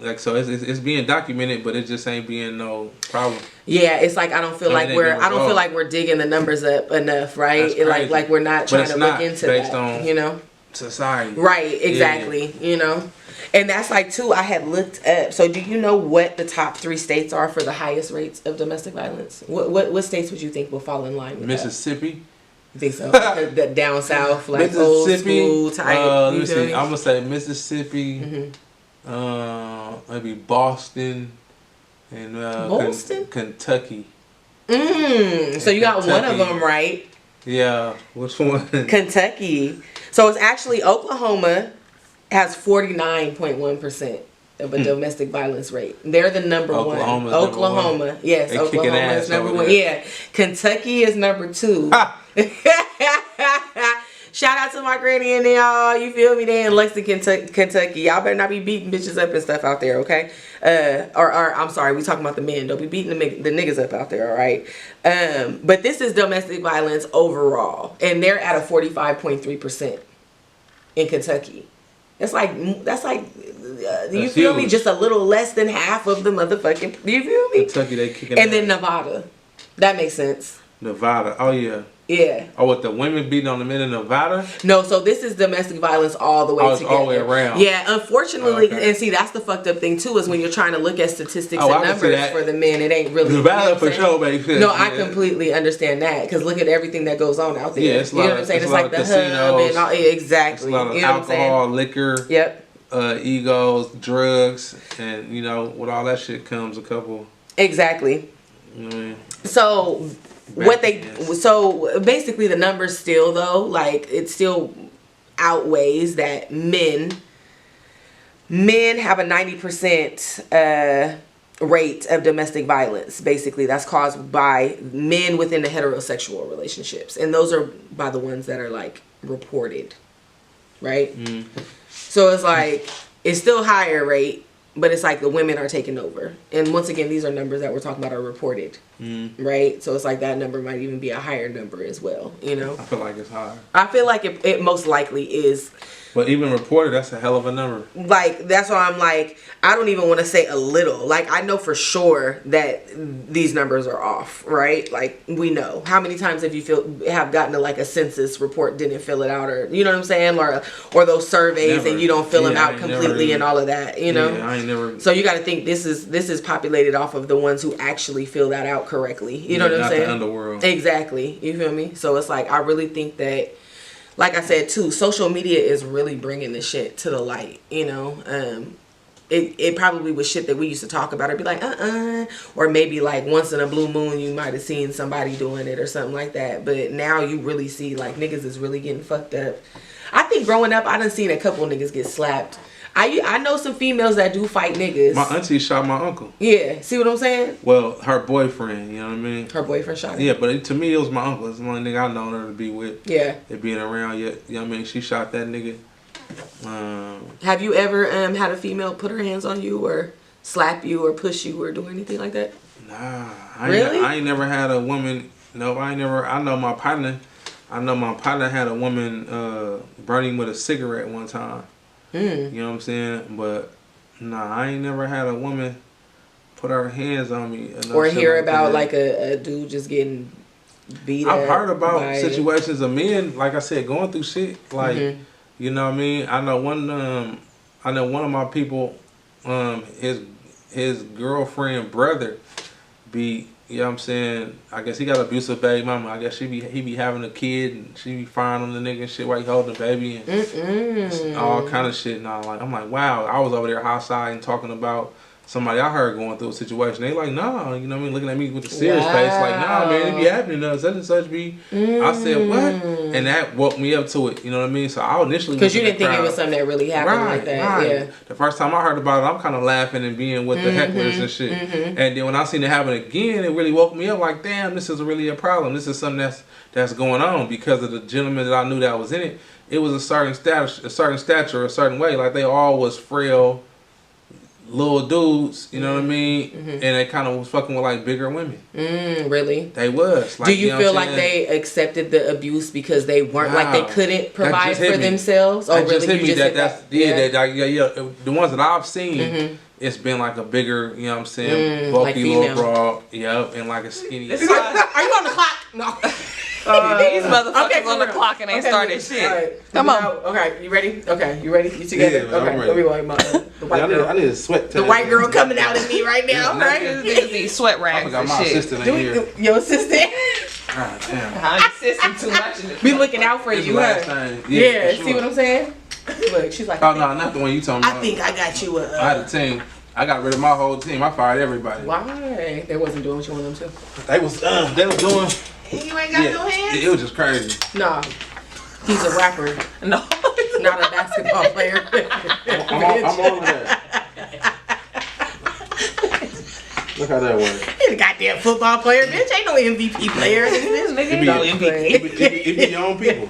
like, so it's being documented, but it just ain't being no problem. Yeah, it's like I don't feel like we're digging the numbers up enough, right? Like we're not trying to look into that, on, you know, society. Right, exactly. You know. And that's like too, I had looked up. So do you know what the top 3 states are for the highest rates of domestic violence? What states would you think will fall in line with Mississippi? You think so? That down south, like old school type. Let me see. I'm gonna say Mississippi, maybe Boston, and Kentucky. So you got one of them right. Yeah, which one? Kentucky. So it's actually Oklahoma has 49.1% of a domestic violence rate. They're the number one. Oklahoma. Yes, they Oklahoma is number one. Yeah. Kentucky is number 2. Shout out to my granny and y'all. You feel me? They in Lexington, Kentucky. Y'all better not be beating bitches up and stuff out there, okay? Or I'm sorry, we talking about the men. Don't be beating the niggas up out there, all right? But this is domestic violence overall, and they're at a 45.3% in Kentucky. That's like you feel me? Just a little less than half of the motherfucking. You feel me? Kentucky, they kicking. And then Nevada, that makes sense. Nevada, oh yeah. Yeah. Oh, with the women beating on the men in Nevada? No, so this is domestic violence all the way together. All the way around. Yeah, unfortunately, and see, that's the fucked up thing too, is when you're trying to look at statistics and numbers for the men, it ain't really. Nevada for sure makes sense. No, I completely understand that, because look at everything that goes on out there. Yeah, it's you know what I'm saying? It's like the hub and all. Exactly. It's a lot of alcohol, liquor. Yep. Egos, drugs, and you know, with all that shit comes a couple. Exactly. So. So basically the numbers still though, like it still outweighs that men have a 90% rate of domestic violence. Basically that's caused by men within the heterosexual relationships, and those are by the ones that are like reported, right? So it's like it's still higher rate, but it's like the women are taking over. And once again, these are numbers that we're talking about are reported, right? So it's like that number might even be a higher number as well, you know? I feel like it's higher. I feel like it most likely is. But even reported, that's a hell of a number. Like, that's why I'm like, I don't even want to say a little. Like, I know for sure that these numbers are off, right? Like, we know. How many times have you have gotten to like a census report, didn't fill it out, or, you know what I'm saying? Or those surveys and you don't fill them out completely and all of that, you know? Yeah, I ain't never. So you got to think this is populated off of the ones who actually fill that out correctly. You know what I'm saying? Not the underworld. Exactly. You feel me? So it's like, I really think that, like I said too, social media is really bringing this shit to the light, you know? It probably was shit that we used to talk about or be like, or maybe like once in a blue moon you might have seen somebody doing it or something like that. But now you really see like niggas is really getting fucked up. I think growing up, I done seen a couple niggas get slapped. I know some females that do fight niggas. My auntie shot my uncle. Yeah, see what I'm saying? Well, her boyfriend, you know what I mean? Her boyfriend shot her. Yeah, but to me, it was my uncle. It's the only nigga I known her to be with. Yeah. It being around, you know what I mean? She shot that nigga. Have you ever had a female put her hands on you or slap you or push you or do anything like that? Nah. Really? I ain't never had a woman. No, I know my partner had a woman burn him with a cigarette one time. You know what I'm saying? But nah, I ain't never had a woman put her hands on me. Or hear about like a dude just getting beat up. I've heard about situations of men, like I said, going through shit. Like, you know what I mean? I know one of my people, his girlfriend brother be, you know what I'm saying, I guess he got abusive baby mama. I guess he be having a kid and she be firing on the nigga and shit while he holding the baby and all kind of shit. And I'm like, wow. I was over there outside and talking about somebody I heard going through a situation. They like, nah, you know what I mean, looking at me with a serious face, like, nah, man, it be happening to us, such and such be. I said, what? And that woke me up to it, you know what I mean? So I initially, because you didn't think it was something that really happened like that. Right. Yeah. The first time I heard about it, I'm kind of laughing and being with the hecklers and shit. And then when I seen it happen again, it really woke me up like, damn, this is really a problem. This is something that's going on because of the gentleman that I knew that was in it. It was a certain stature, a certain way. Like they all was frail, little dudes, you know what I mean? And they kind of was fucking with like bigger women. Really? They was. Like, Do you know feel what I'm like saying? they accepted the abuse because they weren't like they couldn't provide just hit for me. themselves? Oh, That just really? hit You me just that hit that's yeah. The ones that I've seen, it's been like a bigger, you know what I'm saying, bulky like little female. broad, and like a skinny. Are you on the clock? No. These motherfuckers on the for real. clock and ain't started shit. All right. Come on. Okay, you ready? Okay, you ready? You together? Yeah, man, okay, I'm let me ready. wipe my the white girl. I need a sweat. The white girl coming out at me right now, right? These be sweat I rags forgot and my shit. assistant in here. Your assistant God damn. I'm insisting too much in the be looking out for This you, last huh? thing. Yeah, for see sure. what I'm saying? Look, she's like, Oh no, not the one you talking I about. think I got you I had a team. I got rid of my whole team. I fired everybody. Why? They wasn't doing what you want them to. They was doing. You ain't got no hands? It was just crazy. Nah. He's a rapper, No. not a basketball player. I'm on that. Look how that works. He's a goddamn football player, bitch. Ain't no MVP player. This nigga It be, no it, MVP. be your own people.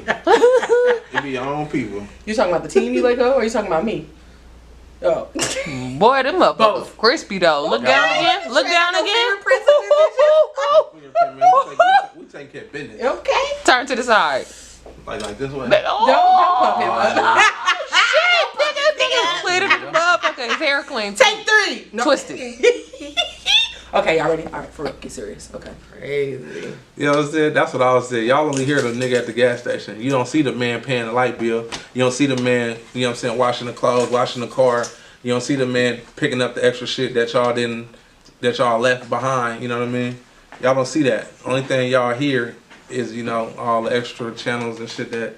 It be your own people. You talking about the team you let go, or you talking about me? Oh. Boy, them up Both. crispy though. Look down again. Look down again. We take care of business. Okay. Turn to the side. Like this way. Don't pump him up. Clear the motherfucker. His hair clean. Take 3. No. Twisted. Okay, y'all ready? All right, for real. Get serious. Okay. Crazy. You know what I'm saying? That's what I was saying. Y'all only hear the nigga at the gas station. You don't see the man paying the light bill. You don't see the man, you know what I'm saying, washing the clothes, washing the car. You don't see the man picking up the extra shit that y'all left behind. You know what I mean? Y'all don't see that. Only thing y'all hear is, you know, all the extra channels and shit that,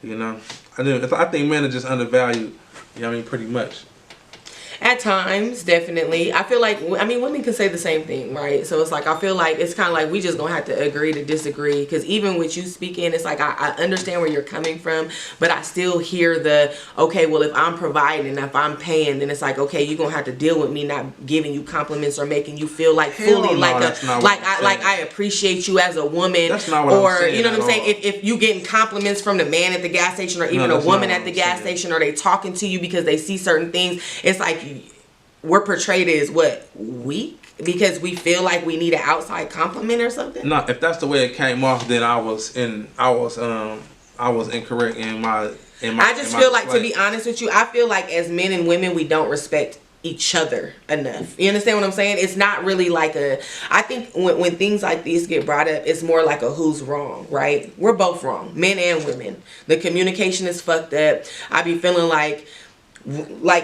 you know. I think men are just undervalued. You know what I mean? Pretty much. At times, definitely. I feel like, I mean, women can say the same thing, right? So it's like, I feel like it's kind of like we just gonna have to agree to disagree. Because even with you speaking, it's like I understand where you're coming from, but I still hear the, okay, well, if I'm providing, if I'm paying, then it's like, okay, you're gonna have to deal with me not giving you compliments or making you feel like fully like I appreciate you as a woman. That's not what I'm saying. You know what I'm at all. saying? If you getting compliments from the man at the gas station or even No, a that's woman not at what the I'm gas saying. station, or they talking to you because they see certain things, it's like we're portrayed as what, weak because we feel like we need an outside compliment or something. No, if that's the way it came off, then I was incorrect in my. I just feel like, to be honest with you, I feel like as men and women, we don't respect each other enough. You understand what I'm saying? It's not really like I think when things like these get brought up, it's more like a who's wrong, right? We're both wrong, men and women. The communication is fucked up. I be feeling like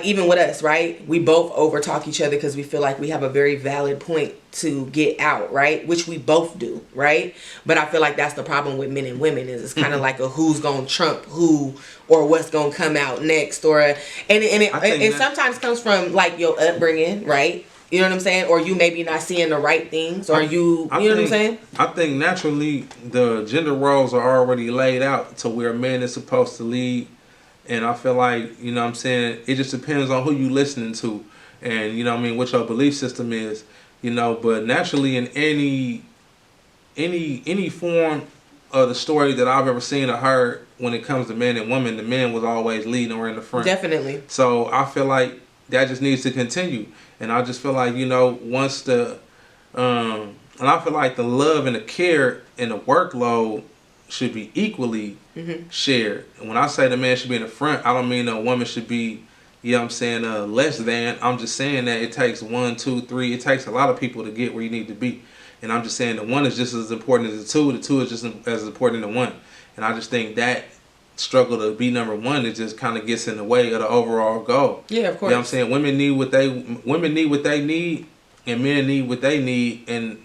even with us, right? We both over talk each other because we feel like we have a very valid point to get out, right? Which we both do, right? But I feel like that's the problem with men and women, is it's kind of like a who's gonna trump who, or what's gonna come out next, or and it sometimes comes from like your upbringing, right? You know what I'm saying? Or you maybe not seeing the right things, or you know what I'm saying? I think naturally the gender roles are already laid out to where men is supposed to lead. And I feel like, you know what I'm saying, it just depends on who you listening to and, you know what I mean, what your belief system is, you know. But naturally in any form of the story that I've ever seen or heard when it comes to men and women, the men was always leading or in the front. Definitely. So I feel like that just needs to continue. And I just feel like, you know, once and I feel like the love and the care and the workload should be equally shared. And when I say the man should be in the front, I don't mean a woman should be, you know what I'm saying, less than. I'm just saying that it takes 1, 2, 3. It takes a lot of people to get where you need to be. And I'm just saying the one is just as important as the two. The two is just as important as the one. And I just think that struggle to be number one, it just kind of gets in the way of the overall goal. Yeah, of course. You know what I'm saying? Women need what they need, and men need what they need. And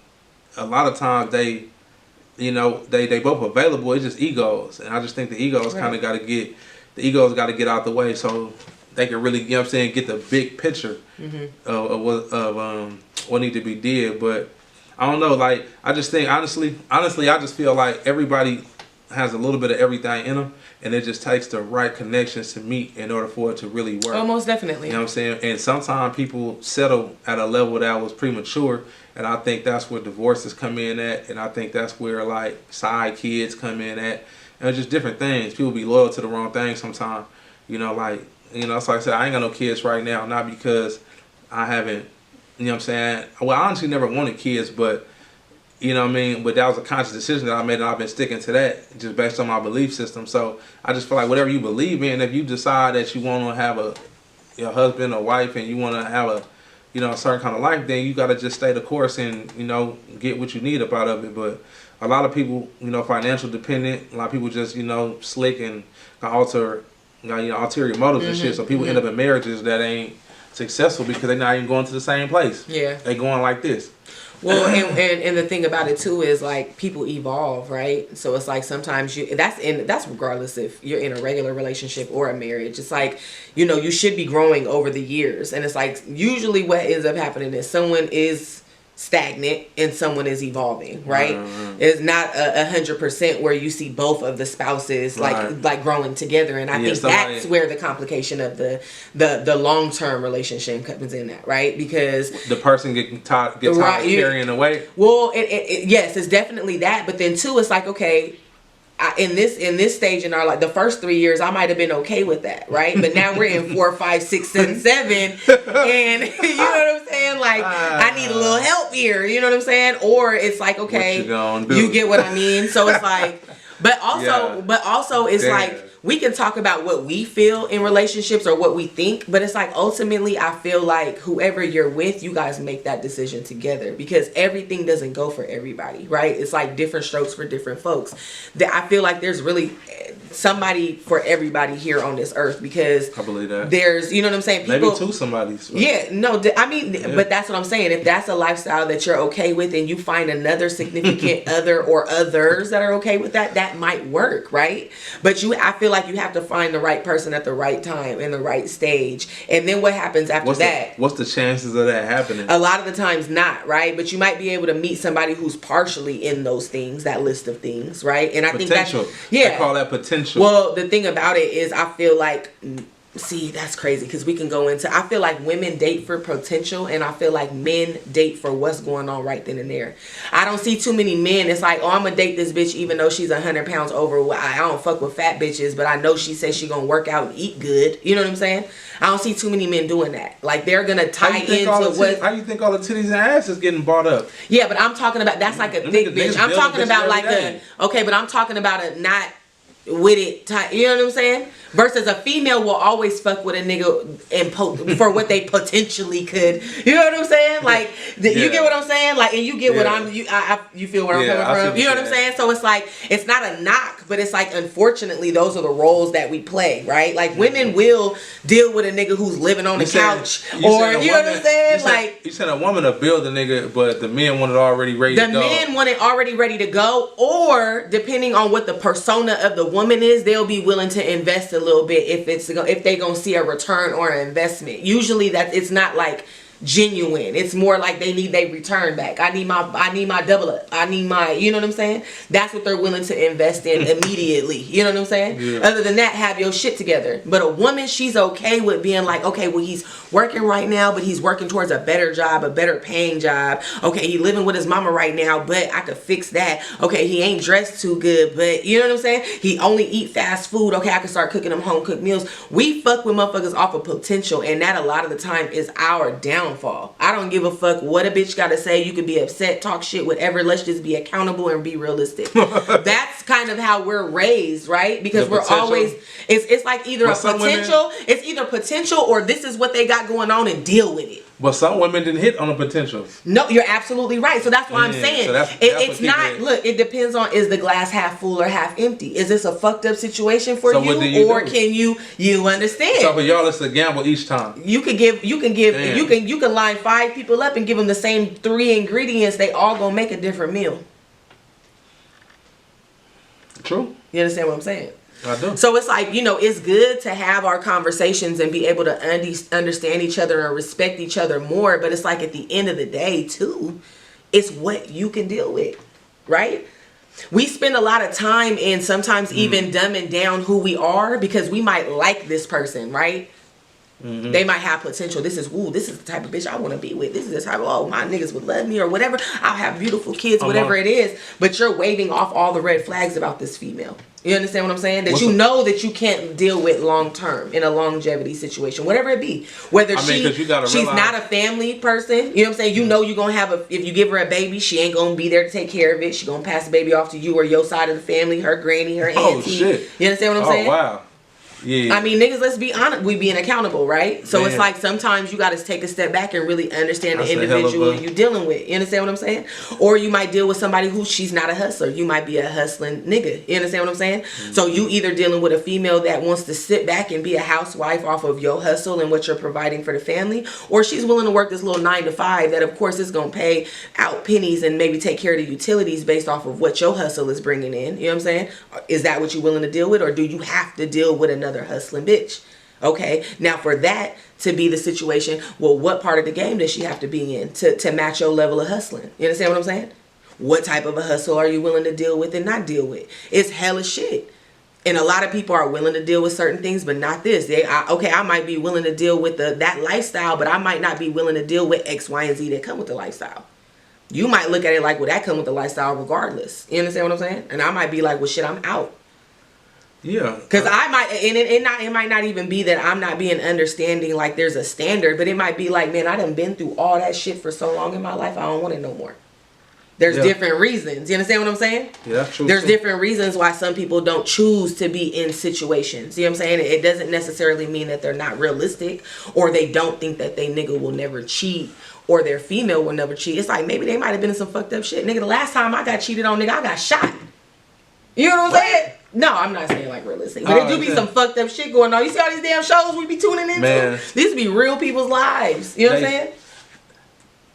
a lot of times they both available. It's just egos, and I just think the egos kind of got to get out the way so they can really, you know what I'm saying, get the big picture of what need to be did. But I don't know, like I just think honestly, I just feel like everybody has a little bit of everything in them, and it just takes the right connections to meet in order for it to really work. Oh, most definitely. You know what I'm saying? And sometimes people settle at a level that was premature, and I think that's where divorces come in at, and I think that's where like side kids come in at, and it's just different things. People be loyal to the wrong thing sometimes. You know, like, you know, it's like I said, I ain't got no kids right now, not because I haven't, you know what I'm saying? Well, I honestly never wanted kids, but, you know what I mean? But that was a conscious decision that I made, and I've been sticking to that just based on my belief system. So I just feel like whatever you believe in, if you decide that you want to have your husband or wife and you want to have a certain kind of life, then you got to just stay the course and, get what you need up out of it. But a lot of people, financial dependent, a lot of people just, slick and alter, ulterior motives and shit. So people end up in marriages that ain't successful because they're not even going to the same place. Yeah. They going like this. Well, and the thing about it too is like people evolve, right? So it's like sometimes that's regardless if you're in a regular relationship or a marriage. It's like, you should be growing over the years. And it's like usually what ends up happening is someone is stagnant and someone is evolving, right? It's not 100% where you see both of the spouses like growing together, and I think that's where the complication of the long-term relationship comes in at, right? Because the person gets tired of carrying away. Well, yes, it's definitely that, but then too, it's like, okay, in this stage in our life, the first 3 years, I might have been okay with that, right? But now we're in 4, 5, 6, 7, 7, and you know what I'm saying? Like, I need a little help here, you know what I'm saying? Or it's like, okay, what you gonna do? You get what I mean? So it's like, but also it's like, we can talk about what we feel in relationships or what we think, but it's like ultimately I feel like whoever you're with, you guys make that decision together, because everything doesn't go for everybody, right? It's like different strokes for different folks. That I feel like there's really somebody for everybody here on this earth, because I believe that there's, you know what I'm saying? Maybe two somebody's. Yeah, no, I mean, but that's what I'm saying. If that's a lifestyle that you're okay with and you find another significant other or others that are okay with that, that might work, right? But I feel like you have to find the right person at the right time in the right stage, and then what happens after that? What's the chances of that happening? A lot of the times not, right? But you might be able to meet somebody who's partially in those things, that list of things, right? And I think that's, they call that potential. Well, the thing about it is, I feel like, see, that's crazy, because we can go into, I feel like women date for potential, and I feel like men date for what's going on right then and there. I don't see too many men, it's like, oh, I'm gonna date this bitch even though she's 100 pounds over. I don't fuck with fat bitches, but I know she says she gonna work out and eat good. You know what I'm saying? I don't see too many men doing that. Like, they're gonna tie into what... How you think all the titties and ass is getting bought up? Yeah, but I'm talking about, that's like a thick bitch. I'm talking about like okay, but I'm talking about a not with it type, you know what I'm saying? Versus a female will always fuck with a nigga and for what they potentially could. You know what I'm saying? Like, you get what I'm saying? Like, and you get what you feel where I'm coming from. You know what I'm saying? So it's like, it's not a knock, but it's like, unfortunately, those are the roles that we play, right? Like, women will deal with a nigga who's living on the couch, or you know what I'm saying? You said a woman to build a nigga, but the men want it already ready to go. The men want it already ready to go, or depending on what the persona of the woman is, they'll be willing to invest a little bit if they gonna see a return or an investment. Usually that it's not like genuine. It's more like they need their return back. I need my double up. I need my, you know what I'm saying? That's what they're willing to invest in immediately. You know what I'm saying? Yeah. Other than that, have your shit together. But a woman, she's okay with being like, okay, well, he's working right now, but he's working towards a better job, a better paying job. Okay, he living with his mama right now, but I could fix that. Okay, he ain't dressed too good, but you know what I'm saying? He only eat fast food. Okay, I can start cooking him home cooked meals. We fuck with motherfuckers off of potential, and that a lot of the time is our downfall. I don't give a fuck what a bitch gotta say. You can be upset, talk shit, whatever. Let's just be accountable and be realistic. That's kind of how we're raised, right? Because we're always, it's like either a potential, it's either potential or this is what they got going on and deal with it. But some women didn't hit on the potential. No, you're absolutely right. So that's why I'm saying so it's not. Look, it depends on, is the glass half full or half empty? Is this a fucked up situation for you, or can you understand? So for y'all, it's a gamble each time. You can line 5 people up and give them the same 3 ingredients. They all gonna make a different meal. True. You understand what I'm saying? I do. So it's like, it's good to have our conversations and be able to understand each other and respect each other more. But it's like, at the end of the day, too, it's what you can deal with, right? We spend a lot of time in sometimes even dumbing down who we are because we might like this person, right? Mm-hmm. They might have potential. This is the type of bitch I want to be with. This is the type of, my niggas would love me or whatever. I'll have beautiful kids, whatever it is. But you're waving off all the red flags about this female. You understand what I'm saying? That know that you can't deal with long term in a longevity situation, whatever it be. Whether she's not a family person, you know what I'm saying? You know you're gonna have if you give her a baby, she ain't gonna be there to take care of it. She gonna pass the baby off to you or your side of the family, her granny, her auntie. Oh shit! You understand what I'm saying? Oh wow. Yeah. I mean, niggas, let's be honest. We being accountable, right? So it's like sometimes you got to take a step back and really understand the individual you're dealing with. You understand what I'm saying? Or you might deal with somebody who she's not a hustler. You might be a hustling nigga. You understand what I'm saying? So you either dealing with a female that wants to sit back and be a housewife off of your hustle and what you're providing for the family, or she's willing to work this little 9 to 5 that of course is going to pay out pennies and maybe take care of the utilities based off of what your hustle is bringing in. You know what I'm saying? Is that what you're willing to deal with, or do you have to deal with another hustling bitch? Okay, now for that to be the situation, well, what part of the game does she have to be in to match your level of hustling? You understand what I'm saying? What type of a hustle are you willing to deal with and not deal with? It's hella shit. And a lot of people are willing to deal with certain things, but not this. I might be willing to deal with that lifestyle, but I might not be willing to deal with X, Y, and Z that come with the lifestyle. You might look at it like, well, that come with the lifestyle regardless. You understand what I'm saying? And I might be like, well, shit, I'm out. Yeah, because I might, and it might not even be that I'm not being understanding, like there's a standard, but it might be like, man, I done been through all that shit for so long in my life, I don't want it no more. There's different reasons. You understand what I'm saying? Yeah, that's true. There's different reasons why some people don't choose to be in situations. You know what I'm saying? It doesn't necessarily mean that they're not realistic, or they don't think that they nigga will never cheat, or their female will never cheat. It's like maybe they might have been in some fucked up shit. Nigga, the last time I got cheated on, nigga, I got shot. You know what I'm saying? No, I'm not saying like realistic, but it do be some fucked up shit going on. You see all these damn shows we be tuning into? Man. These be real people's lives. You know what I'm saying?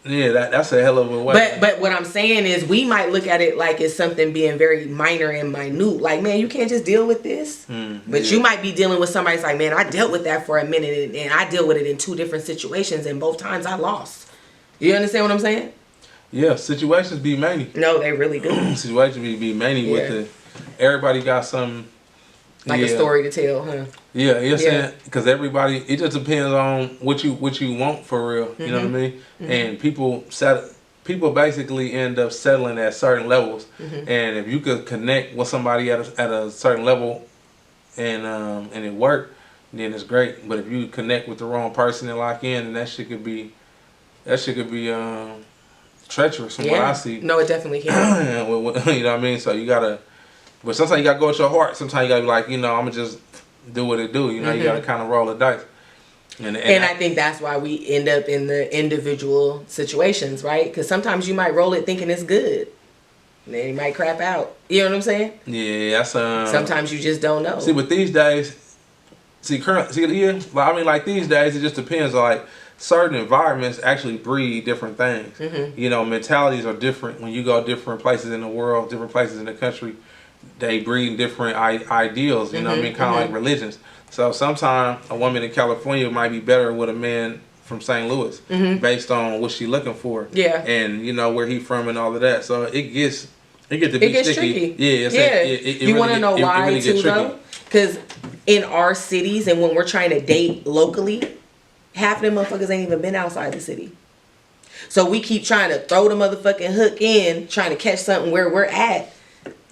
Yeah, that's a hell of a way. But what I'm saying is we might look at it like it's something being very minor and minute. Like, man, you can't just deal with this. But you might be dealing with somebody that's like, man, I dealt with that for a minute and I dealt with it in 2 different situations and both times I lost. You understand what I'm saying? Yeah, situations be many. No, they really do. Situations be many with the... Everybody got some like a story to tell, huh? Yeah, you're saying because everybody, it just depends on what you want for real. You know what I mean? And people basically end up settling at certain levels. And if you could connect with somebody at a certain level, and it work, then it's great. But if you connect with the wrong person and lock in, then that shit could be treacherous from what I see. No, it definitely can. You know what I mean? So you gotta. But sometimes you gotta go with your heart. Sometimes you gotta be like, I'm gonna just do what it do. You know, you gotta kind of roll the dice. And I think that's why we end up in the individual situations, right? Because sometimes you might roll it thinking it's good, and then you might crap out. You know what I'm saying? Yeah, that's sometimes you just don't know. See, but these days, like these days, it just depends. Like certain environments actually breed different things. You know, mentalities are different when you go different places in the world, different places in the country. They breed different ideals, you know what I mean? Kind of like religions. So sometimes a woman in California might be better with a man from St. Louis based on what she's looking for. Yeah. And, where he from and all of that. So it gets to be sticky. Tricky. Yeah. You want to know why, really too, though? Because in our cities and when we're trying to date locally, half of them motherfuckers ain't even been outside the city. So we keep trying to throw the motherfucking hook in, trying to catch something where we're at.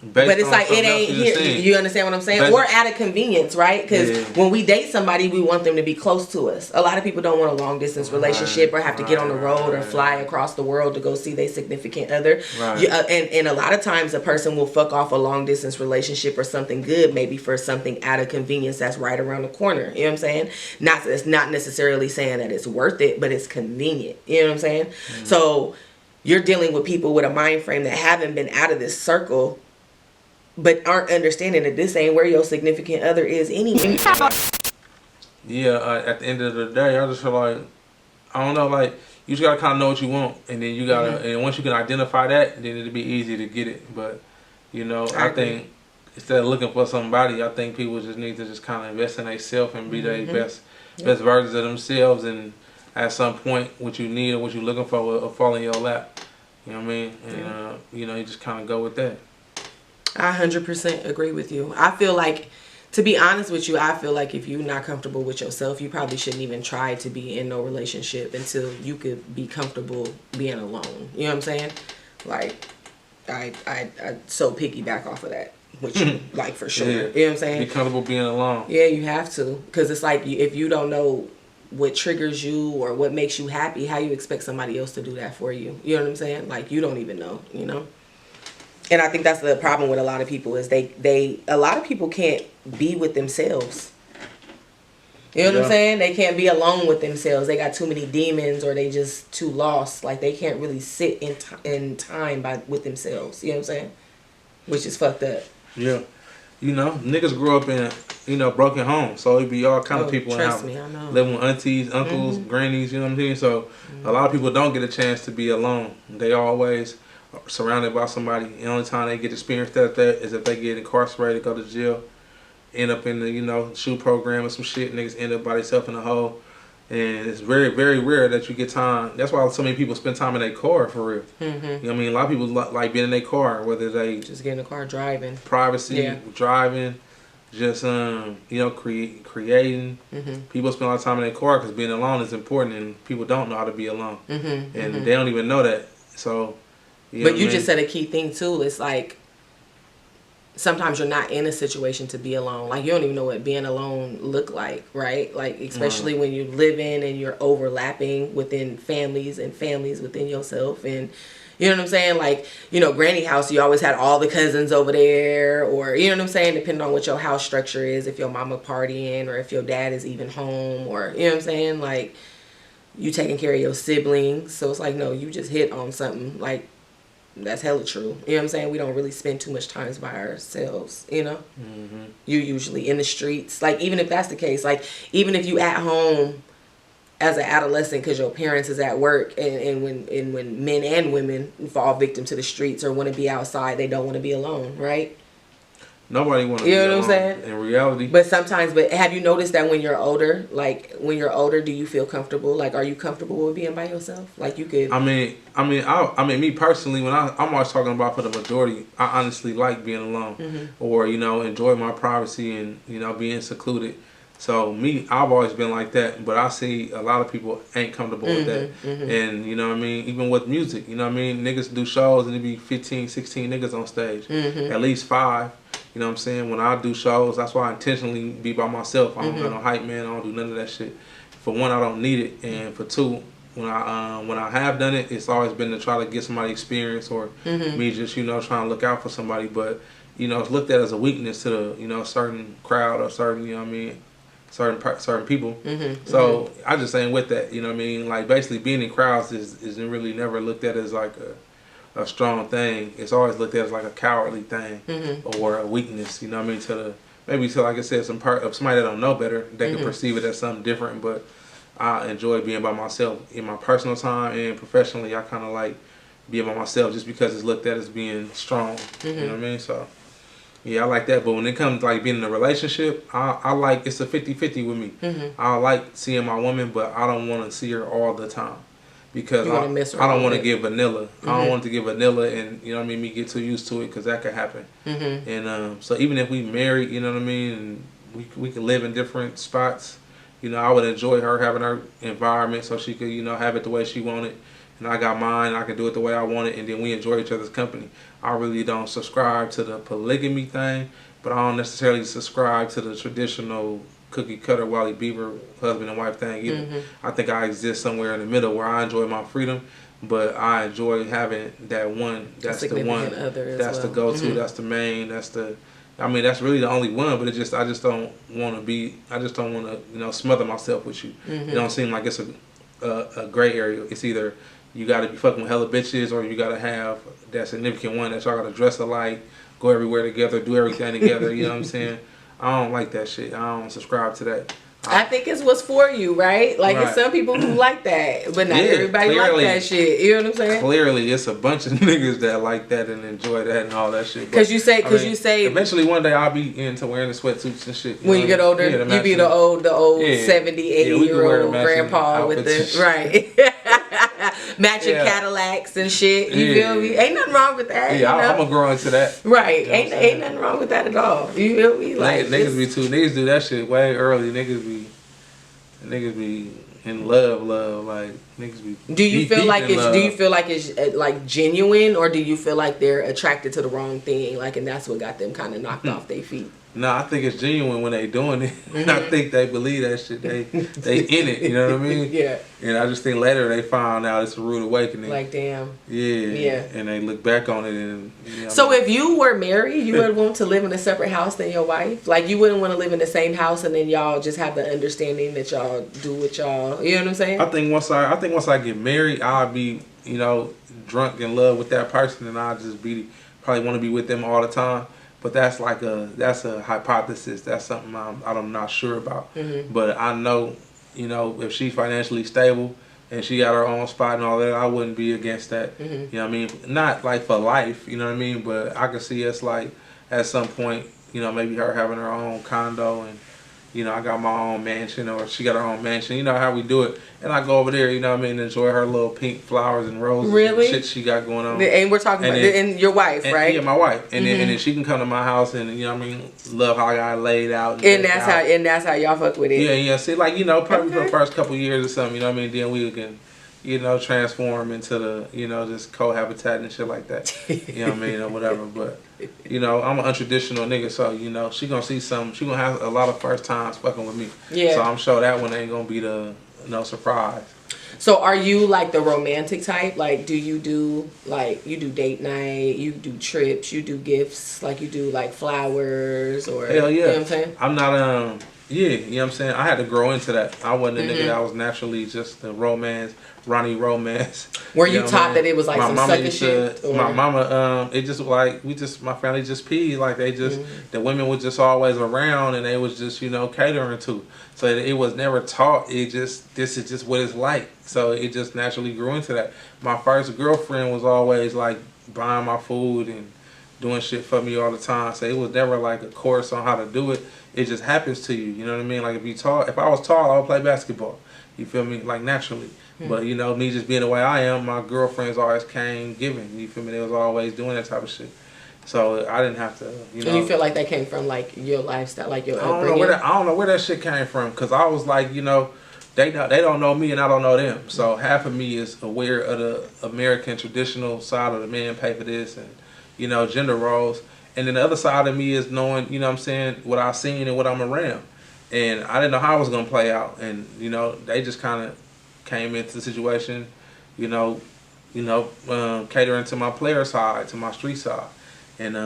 But it's like it ain't here. You understand what I'm saying? Or at a convenience, right? Because when we date somebody, we want them to be close to us. A lot of people don't want a long distance relationship or have to get on the road or fly across the world to go see their significant other. And a lot of times a person will fuck off a long distance relationship or something good, maybe for something at a convenience that's right around the corner. You know what I'm saying? It's not necessarily saying that it's worth it, but it's convenient. You know what I'm saying? So you're dealing with people with a mind frame that haven't been out of this circle, but aren't understanding that this ain't where your significant other is anyway. Yeah, at the end of the day, I just feel like, I don't know, like, you just gotta kind of know what you want, and then you gotta, and once you can identify that, then it'll be easy to get it. But, I think instead of looking for somebody, I think people just need to just kind of invest in themselves and be their best versions of themselves, and at some point, what you need or what you're looking for will fall in your lap. You know what I mean? And, you just kind of go with that. I 100% agree with you. I feel like, to be honest with you, I feel like if you're not comfortable with yourself, you probably shouldn't even try to be in no relationship until you could be comfortable being alone. You know what I'm saying? Like, I so piggyback off of that. with you, like for sure. Yeah. You know what I'm saying? Be comfortable being alone. Yeah, you have to, because it's like if you don't know what triggers you or what makes you happy, how you expect somebody else to do that for you? You know what I'm saying? Like you don't even know, you know. And I think that's the problem with a lot of people is a lot of people can't be with themselves. You know what I'm saying? They can't be alone with themselves. They got too many demons, or they just too lost. Like they can't really sit in time with themselves. You know what I'm saying? Which is fucked up. Yeah. You know, niggas grew up in, you know, broken homes. So it'd be all kind of people in the house. Trust me, I know. Living with aunties, uncles, grannies, you know what I'm saying? So a lot of people don't get a chance to be alone. They always are surrounded by somebody. The only time they get to experience that is if they get incarcerated, go to jail, end up in the, you know, shoe program or some shit. Niggas end up by themselves in a hole. And it's very, very rare that you get time. That's why so many people spend time in their car, for real. You know what I mean? A lot of people like being in their car, whether they just get in the car driving. Privacy, driving, just, you know, creating. People spend a lot of time in their car because being alone is important, and people don't know how to be alone. And they don't even know that. So, but you just said a key thing, too. It's like, sometimes you're not in a situation to be alone. Like you don't even know what being alone look like, right? Like especially when you're living and you're overlapping within families and families within yourself, and you know what I'm saying? Like, you know, granny house, you always had all the cousins over there, or you know what I'm saying, depending on what your house structure is, if your mama partying or if your dad is even home, or you know what I'm saying? Like you taking care of your siblings. So it's like, no, you just hit on something like that's hella true. You know what I'm saying? We don't really spend too much time by ourselves, you know? You usually in the streets. Like, even if that's the case, like, even if you at home as an adolescent because your parents is at work, and when men and women fall victim to the streets or want to be outside, they don't want to be alone, right? Nobody want to be alone. You know what I'm saying? In reality. But sometimes, have you noticed that when you're older, do you feel comfortable? Like, are you comfortable with being by yourself? Like, you could... I mean, me personally, when I'm always talking about for the majority, I honestly like being alone. Or, you know, enjoy my privacy and, you know, being secluded. So, me, I've always been like that. But I see a lot of people ain't comfortable with that. And, you know what I mean? Even with music, you know what I mean? Niggas do shows and it be 15, 16 niggas on stage. At least 5. You know what I'm saying? When I do shows, that's why I intentionally be by myself. I don't got no hype man. I don't do none of that shit. For one, I don't need it, and for two, when I have done it, it's always been to try to get somebody experience or me just, you know, trying to look out for somebody. But you know, it's looked at as a weakness to the, you know, certain crowd or certain, you know what I mean, certain people. So I just saying with that, you know what I mean, like basically being in crowds is really never looked at as like a strong thing. It's always looked at as like a cowardly thing or a weakness, you know what I mean, maybe to like I said, some part of somebody that don't know better, they can perceive it as something different. But I enjoy being by myself in my personal time, and professionally I kind of like being by myself just because it's looked at as being strong. You know what I mean? So yeah, I like that. But when it comes to like being in a relationship, I like, it's a 50-50 with me. I like seeing my woman, but I don't want to see her all the time. Because I don't want to get vanilla. I don't want to get vanilla, and you know what I mean, me get too used to it, because that could happen. And so even if we married, you know what I mean, and we can live in different spots, you know, I would enjoy her having her environment so she could, you know, have it the way she wanted, and I got mine, I can do it the way I want it, and then we enjoy each other's company. I really don't subscribe to the polygamy thing, but I don't necessarily subscribe to the traditional cookie cutter Wally Beaver husband and wife thing either. I think I exist somewhere in the middle where I enjoy my freedom, but I enjoy having that one. That's the one. That's the go-to. That's the main. I mean, that's really the only one. But I just don't want to be. I just don't want to, you know, smother myself with you. It don't seem like it's a gray area. It's either you got to be fucking with hella bitches, or you got to have that significant one that y'all got to dress alike, go everywhere together, do everything together. You know what I'm saying? I don't like that shit. I don't subscribe to that. I think it's what's for you, right? Like, it's some people who like that, but not everybody like that shit. You know what I'm saying? Clearly, it's a bunch of niggas that like that and enjoy that and all that shit. Because you say, eventually one day I'll be into wearing the sweatsuits and shit. When you get older, you be the old 70, 80-year-old grandpa with the matching Cadillacs and shit. You feel me? Ain't nothing wrong with that. Yeah, I'm gonna grow into that. Right? You know ain't nothing wrong with that at all. You feel me? Like niggas do that shit way early. Niggas be in love, like Niggas be Do you deep, feel deep like in it's love. do you feel like it's like genuine, or do you feel like they're attracted to the wrong thing, like, and that's what got them kind of knocked off their feet? No, I think it's genuine when they doing it. Mm-hmm. I think they believe that shit. They in it. You know what I mean? Yeah. And I just think later they found out it's a rude awakening. Like, damn. Yeah. And they look back on it and. You know So what I mean? if you were married, you would want to live in a separate house than your wife? Like, you wouldn't want to live in the same house and then y'all just have the understanding that y'all do what y'all, you know what I'm saying? I think once I get married, I'll be, you know, drunk in love with that person, and I'll just probably want to be with them all the time. But that's a hypothesis. That's something I'm not sure about. Mm-hmm. But I know, you know, if she's financially stable and she got her own spot and all that, I wouldn't be against that. Mm-hmm. You know what I mean? Not like for life, you know what I mean? But I could see us like at some point, you know, maybe her having her own condo and, you know, I got my own mansion or she got her own mansion. You know how we do it. And I go over there, you know what I mean, enjoy her little pink flowers and roses Really? and shit she got going on. And we're talking about and your wife, And, right? yeah, my wife. And Mm-hmm. then she can come to my house and, you know what I mean, love how I got it laid out. And that's how y'all fuck with it. Yeah. See, like, you know, probably for Okay. the first couple of years or something, you know what I mean, then we can, you know, transform into the, you know, just cohabitat and shit like that. You know what I mean, or whatever. But, you know, I'm an untraditional nigga, so, you know, she gonna see something. She gonna have a lot of first times fucking with me. Yeah. So I'm sure that one ain't gonna be no surprise. So are you like the romantic type? Like, do you do you do date night, you do trips, you do gifts, like you do like flowers or Hell yeah. you know what I'm saying? I'm not yeah, you know what I'm saying? I had to grow into that. I wasn't a Mm-hmm. nigga that was naturally just the Ronnie romance. Were you know what taught I mean? that it was like My some mama sucker used shit? to, my mama, it just like, my family just peed. Like they just, the women was just always around and they was just, you know, catering to. So it was never taught. It just, this is just what it's like. So it just naturally grew into that. My first girlfriend was always like buying my food and doing shit for me all the time. So it was never like a course on how to do it. It just happens to you. You know what I mean? Like if I was tall, I would play basketball. You feel me? Like naturally. But you know, me just being the way I am, my girlfriends always came giving. You feel me? They was always doing that type of shit. So I didn't have to, you know. And you feel like that came from like your lifestyle, like your I don't upbringing? know where that shit came from. Cause I was like, you know, they don't know me and I don't know them. So half of me is aware of the American traditional side of the men pay for this and, you know, gender roles. And then the other side of me is knowing, you know what I'm saying, what I've seen and what I'm around. And I didn't know how it was gonna play out. And, you know, they just kind of came into the situation, catering to my player side, to my street side. And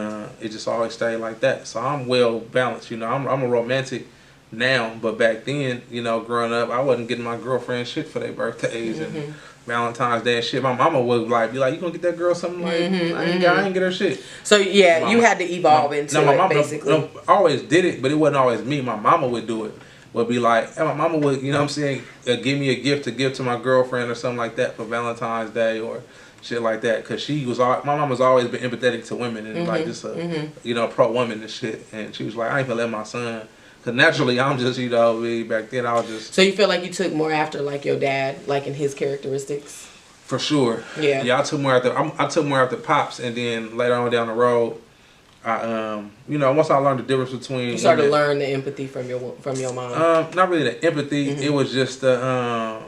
it just always stayed like that. So I'm well balanced, you know. I'm a romantic now, but back then, you know, growing up, I wasn't getting my girlfriend shit for their birthdays and Valentine's Day and shit. My mama would be like, you gonna get that girl something? Like, I ain't get her shit. So yeah, you had to evolve into my it, mama, basically. No, I always did it, but it wasn't always me. My mama would do it. Would be like, and my mama would, you know what I'm saying, give me a gift to give to my girlfriend or something like that for Valentine's Day or shit like that. Cause my mama's always been empathetic to women and like just you know, pro woman and shit. And she was like, I ain't gonna let my son. Cause naturally, I'm just, you know, back then I was just. So you feel like you took more after like your dad, like in his characteristics? For sure. Yeah. I took more after Pops, and then later on down the road, I you know, once I learned the difference between. You started to learn the empathy from your mom. Not really the empathy. It was just the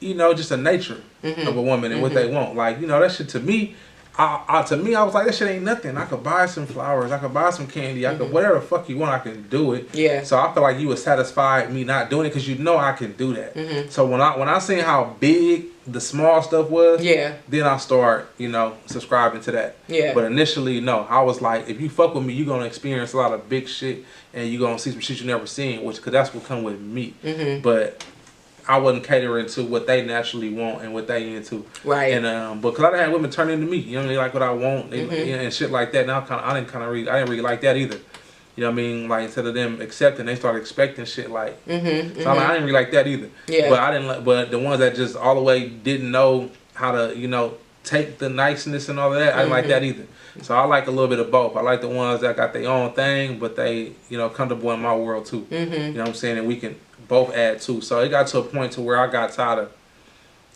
you know, just the nature of a woman and what they want. Like, you know, that shit to me. I was like, that shit ain't nothing. I could buy some flowers. I could buy some candy. I could whatever the fuck you want. I can do it. Yeah. So I feel like you were satisfied me not doing it because you know I can do that. So when I seen how big the small stuff was, then I start, you know, subscribing to that. Yeah. But initially, no, I was like, if you fuck with me, you're gonna experience a lot of big shit and you're gonna see some shit you never seen, because that's what come with me. But I wasn't catering to what they naturally want and what they into. Right. And because I done had women turn into me, you know, they like what I want and shit like that. Now I didn't really like that either. You know what I mean? Like instead of them accepting, they started expecting shit like. So I didn't really like that either. Yeah. But but the ones that just all the way didn't know how to, you know, take the niceness and all of that, I didn't like that either. So I like a little bit of both. I like the ones that got their own thing, but they, you know, comfortable in my world too. You know what I'm saying? And we can both add too. So it got to a point to where I got tired of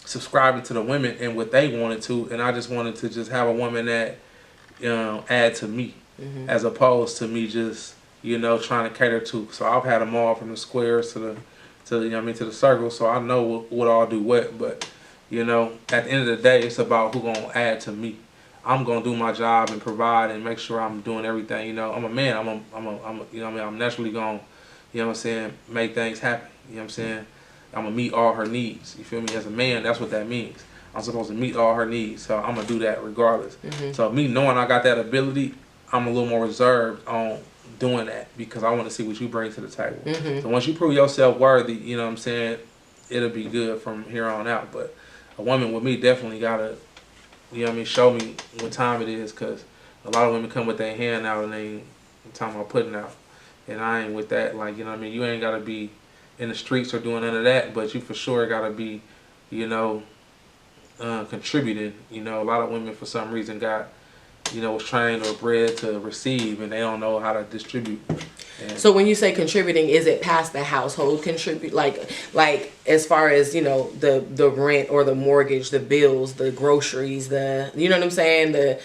subscribing to the women and what they wanted to, and I just wanted to just have a woman that, you know, add to me, as opposed to me just, you know, trying to cater to. So I've had them all from the squares to the to, you know what I mean, to the circle, so I know what I'll do what. But, you know, at the end of the day, it's about who gonna add to me. I'm gonna do my job and provide and make sure I'm doing everything. You know, I'm a man. I'm you know what I mean, I'm naturally gonna, you know what I'm saying, make things happen. You know what I'm saying? I'm gonna meet all her needs. You feel me? As a man, that's what that means. I'm supposed to meet all her needs, so I'm gonna do that regardless. So me knowing I got that ability, I'm a little more reserved on doing that because I want to see what you bring to the table. So once you prove yourself worthy, you know what I'm saying, it'll be good from here on out. But a woman with me definitely gotta, you know what I mean, show me what time it is, because a lot of women come with their hand out and they ain't talking about putting out. And I ain't with that. Like, you know what I mean, you ain't gotta be in the streets or doing none of that, but you for sure gotta be, you know, contributing. You know, a lot of women for some reason got, you know, was trained or bred to receive, and they don't know how to distribute. And so when you say contributing, is it past the household contribute, like as far as, you know, the rent or the mortgage, the bills, the groceries, the, you know what I'm saying, the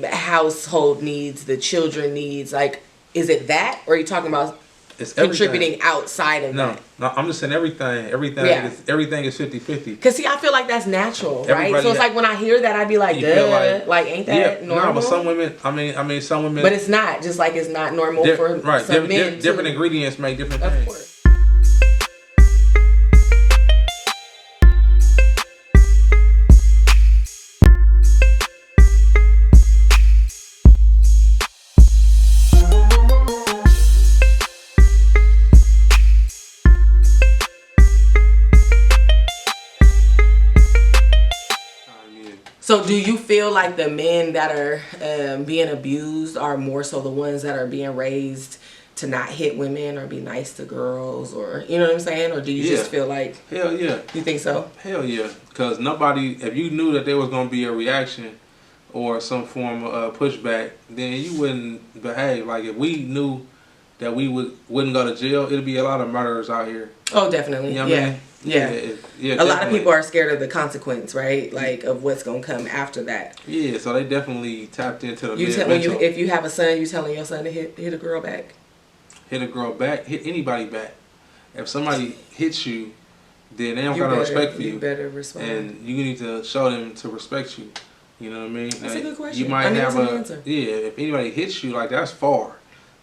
household needs, the children needs, like, is it that, or are you talking about it's contributing outside of that? No, I'm just saying everything is 50-50. Because, see, I feel like that's natural, right? Everybody So it's like when I hear that, I'd be like, duh, like, ain't that normal? No, but some women, I mean, some women. But it's not, just like it's not normal for some men, different too. ingredients make different Of things. course. So do you feel like the men that are being abused are more so the ones that are being raised to not hit women or be nice to girls, or, you know what I'm saying? Or do you just feel like... Hell yeah. You think so? Hell yeah. Because nobody, if you knew that there was going to be a reaction or some form of pushback, then you wouldn't behave. Like, if we knew that we wouldn't go to jail, it'd be a lot of murderers out here. Oh, definitely. You know what I mean? Yeah. A lot of people are scared of the consequence, right? Like, of what's going to come after that. Yeah, so they definitely tapped into the if you have a son, you telling your son to hit a girl back? Hit a girl back, hit anybody back. If somebody hits you, then they don't got no respect for you. You better respond. And you need to show them to respect you. You know what I mean? That's a good question. You might have answer. Yeah, if anybody hits you, like, that's far.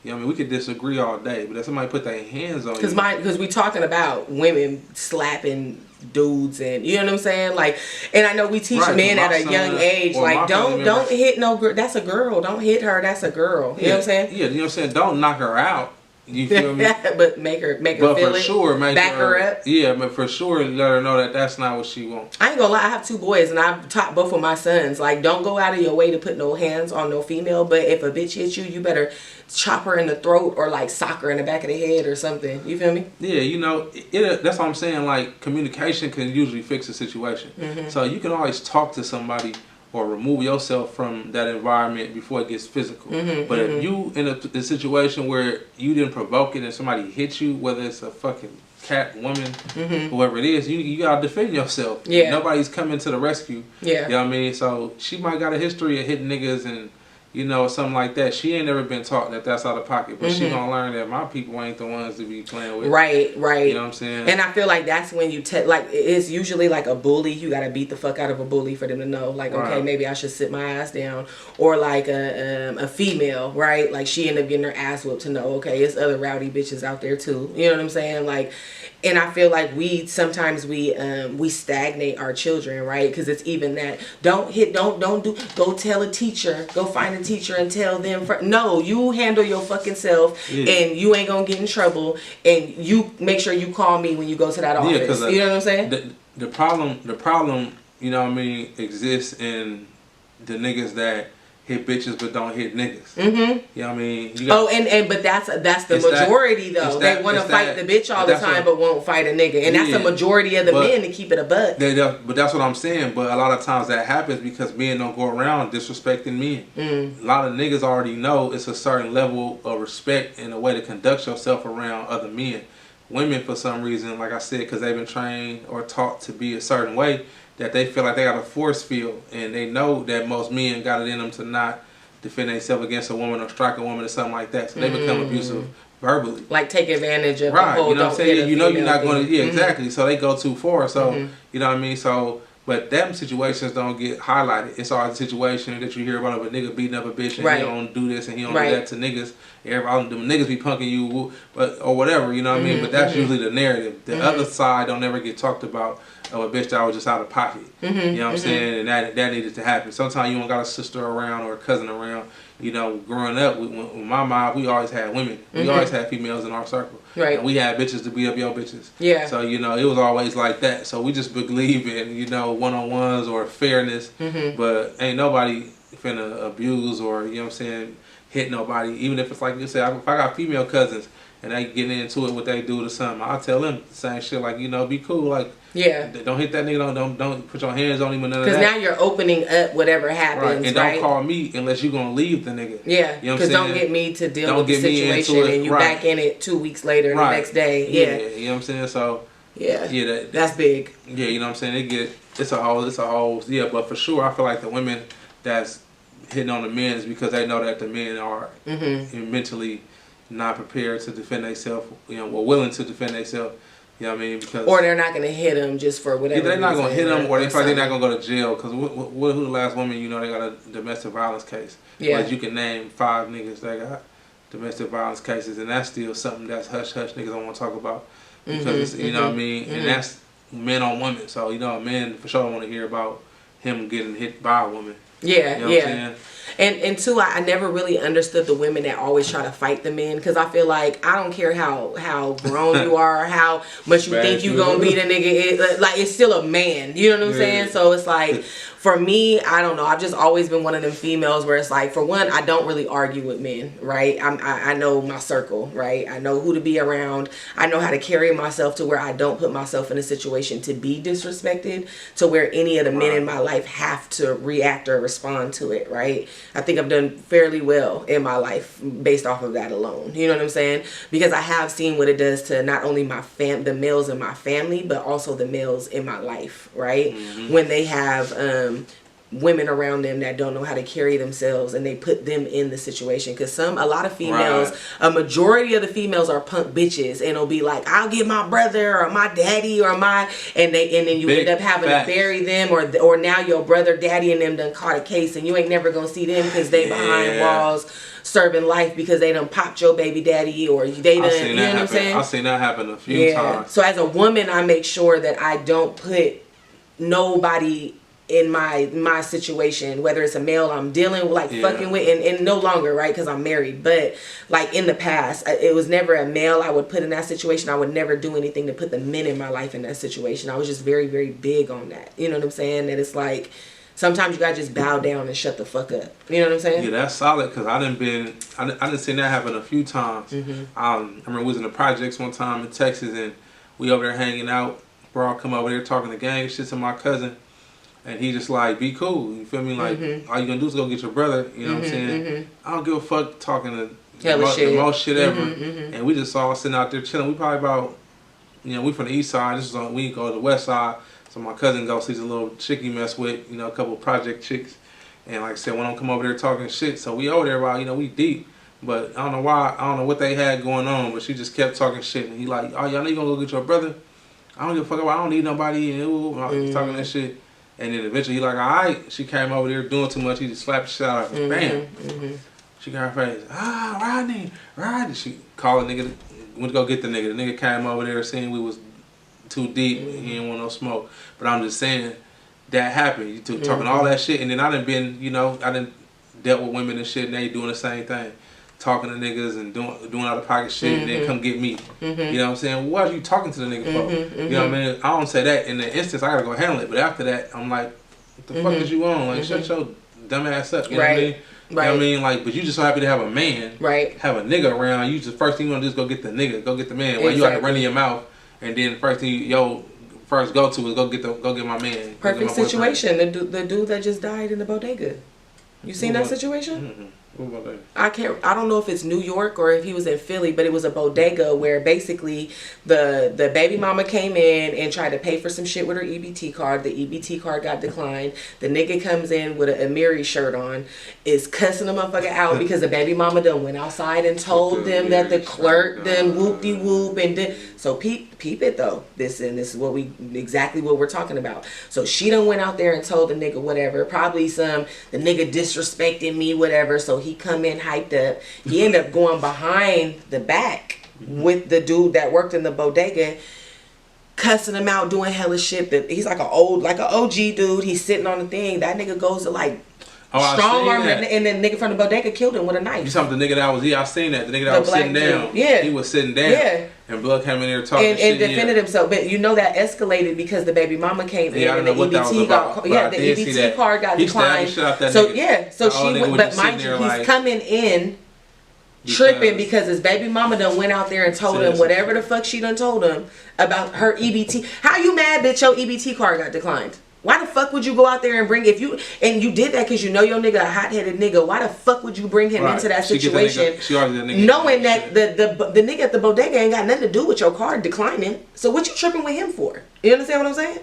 You know what I mean? We could disagree all day, but if somebody put their hands on you... Because we talking about women slapping dudes, and you know what I'm saying? Like, and I know we teach men at a young age, like, don't hit no girl. That's a girl. Don't hit her. That's a girl. You know what I'm saying? Yeah, you know what I'm saying? Don't knock her out. You feel me? But make her feel for it. Sure, back her up. Yeah, but for sure, let her know that that's not what she wants. I ain't gonna lie, I have 2 boys, and I've taught both of my sons, like, don't go out of your way to put no hands on no female, but if a bitch hits you, you better chop her in the throat or, like, sock her in the back of the head or something. You feel me? Yeah, you know, that's what I'm saying. Like, communication can usually fix a situation. So you can always talk to somebody or remove yourself from that environment before it gets physical. But if you in a situation where you didn't provoke it and somebody hit you, whether it's a fucking cat, woman, whoever it is, you gotta defend yourself. Yeah. Nobody's coming to the rescue. Yeah. You know what I mean? So she might got a history of hitting niggas and, you know, something like that. She ain't never been taught that that's out of pocket, but she gonna learn that my people ain't the ones to be playing with. Right. You know what I'm saying? And I feel like that's when you like, it's usually like a bully. You gotta beat the fuck out of a bully for them to know, like, okay, maybe I should sit my ass down. Or like a female, right? Like, she ended up getting her ass whooped to know, okay, it's other rowdy bitches out there too. You know what I'm saying? Like, and I feel like sometimes we stagnate our children, right? Because it's even that, don't go tell a teacher, go find a teacher and tell them. No, you handle your fucking self, and you ain't gonna get in trouble, and you make sure you call me when you go to that office. Yeah, 'cause you know what I'm saying? The problem, you know what I mean, exists in the niggas that hit bitches but don't hit niggas. You know what I mean? But that's the majority though. They want to fight the bitch all the time but won't fight a nigga. And that's the majority of the men, to keep it a buck. But that's what I'm saying. But a lot of times that happens because men don't go around disrespecting men. A lot of niggas already know it's a certain level of respect and a way to conduct yourself around other men. Women, for some reason, like I said, because they've been trained or taught to be a certain way, that they feel like they got a force field, and they know that most men got it in them to not defend themselves against a woman or strike a woman or something like that. So they become abusive verbally. Like take advantage of Right, the whole you know what I'm saying? You know you're not going to, yeah, mm-hmm. exactly. So they go too far. So, you know what I mean? So, but them situations don't get highlighted. It's always a situation that you hear about of a nigga beating up a bitch and he don't do this and he don't do that to niggas. Everybody, them niggas be punking you, but or whatever, you know what I mean? But that's usually the narrative. The other side don't ever get talked about of a bitch that was just out of pocket. You know what I'm saying? And that needed to happen. Sometimes you don't got a sister around or a cousin around. You know, growing up, with my mom, we always had women. We always had females in our circle. Right. And we had bitches to beat up your bitches. Yeah. So, you know, it was always like that. So we just believe in, you know, one-on-ones or fairness. But ain't nobody finna abuse or, you know what I'm saying, hit nobody. Even if it's like you said, if I got female cousins and they getting into it, what they do to something, I'll tell them the same shit. Like, you know, be cool. Like, don't hit that nigga. Don't put your hands on him or none of that. Because now you're opening up whatever happens, right? And don't call me unless you're going to leave the nigga. Yeah. You know what I'm Because saying? don't get me to deal with the situation and you back in it 2 weeks later the next day. Yeah. You know what I'm saying? So, yeah, that's big. Yeah, you know what I'm saying? It's a whole, yeah, but for sure, I feel like the women that's hitting on the men is because they know that the men are mentally not prepared to defend themselves, you know, or willing to defend themselves. You know what I mean? Because or they're not going to hit them just for whatever. They're not going to hit them, or they feel like they're not something. going to go to jail. Because who the last woman you know they got a domestic violence case? Yeah. But you can name 5 niggas that got domestic violence cases, and that's still something that's hush hush niggas don't want to talk about because you know what I mean. And that's men on women. So you know, a man for sure don't want to hear about him getting hit by a woman. Yeah, you know what I'm saying? And two, I never really understood the women that always try to fight the men, because I feel like I don't care how grown you are, how much you think you gonna beat a nigga, like it's still a man. You know what I'm saying? So it's like, for me, I don't know. I've just always been one of them females where it's like, for one, I don't really argue with men, right? I know my circle, right? I know who to be around. I know how to carry myself to where I don't put myself in a situation to be disrespected, to where any of the men in my life have to react or respond to it, right? I think I've done fairly well in my life based off of that alone. You know what I'm saying? Because I have seen what it does to not only the males in my family, but also the males in my life, right? When they have women around them that don't know how to carry themselves and they put them in the situation. Because a lot of females, a majority of the females are punk bitches, and it'll be like, I'll get my brother or my daddy or and then you end up having to bury them, or now your brother, daddy, and them done caught a case and you ain't never gonna see them because they behind walls serving life because they done popped your baby daddy, or they done, you know what I'm saying? I've seen that happen a few times. So as a woman, I make sure that I don't put nobody in my situation, whether it's a male I'm dealing with, fucking with, and no longer, right, because I'm married, but like in the past, it was never a male I would put in that situation. I would never do anything to put the men in my life in that situation. I was just very, very big on that. You know what I'm saying? That it's like, sometimes you gotta just bow down and shut the fuck up. You know what I'm saying? Yeah, that's solid, because I done seen that happen a few times. I remember we was in the projects one time in Texas, and we over there hanging out. Bro, I'll come over there talking to gang shit to my cousin. And he just like, be cool, you feel me? Like, all you gonna do is go get your brother, you know what I'm saying? I don't give a fuck talking to the most shit ever. And we just all sitting out there chilling. We probably about, you know, we from the east side, we go to the west side. So my cousin goes sees a little chick he mess with, you know, a couple of project chicks. And like I said, when I come over there talking shit, so we over there while, you know, we deep. But I don't know why, I don't know what they had going on, but she just kept talking shit. And he like, oh, y'all know you gonna go get your brother? I don't give a fuck about, I don't need nobody. And talking that shit. And then eventually he like, alright, she came over there doing too much, he just slapped the shit out of her. Bam. She got her face, Rodney. She called a nigga, went to go get the nigga. The nigga came over there saying we was too deep, he didn't want no smoke. But I'm just saying, that happened. You talking all that shit, and then I done been, you know, I done dealt with women and shit, and they doing the same thing. Talking to niggas and doing out of pocket shit, and then come get me. You know what I'm saying? What are you talking to the nigga for? You know what I mean? I don't say that in the instance, I gotta go handle it. But after that, I'm like, what the fuck is you on? Like, shut your dumb ass up. You know what I mean? You know what I mean? Like, but you just so happy to have a man, have a nigga around. You just first thing you want to do is go get the nigga, go get the man. While you have to run in your mouth, and then the first thing first go to is go get my man. Perfect situation. The dude that just died in the bodega. You seen that situation? I don't know if it's New York or if he was in Philly, but it was a bodega where basically the baby mama came in and tried to pay for some shit with her EBT card. The EBT card got declined. The nigga comes in with an Amiri shirt on, is cussing the motherfucker out because the baby mama done went outside and told them that the clerk done whoop-de-whoop and then so peep it though. This is what exactly what we're talking about. So she done went out there and told the nigga whatever, probably the nigga disrespecting me, whatever. So he come in hyped up. He ended up going behind the back with the dude that worked in the bodega, cussing him out, doing hella shit. That he's like an OG dude. He's sitting on the thing. That nigga goes to strong arm, and the nigga from the bodega killed him with a knife. You saw the nigga that was I seen that. The nigga that was sitting down. Yeah. He was sitting down. Yeah. And Blood came in there talking and defended himself. But you know that escalated because the baby mama came in and the EBT card got declined. But mind you, he's coming in tripping because his baby mama done went out there and told him whatever the fuck she done told him about her EBT. How you mad bitch your EBT card got declined? Why the fuck would you go out there and bring, you did that because you know your nigga a hot-headed nigga, why the fuck would you bring him into that situation knowing that the nigga at the bodega ain't got nothing to do with your card declining? So what you tripping with him for? You understand what I'm saying?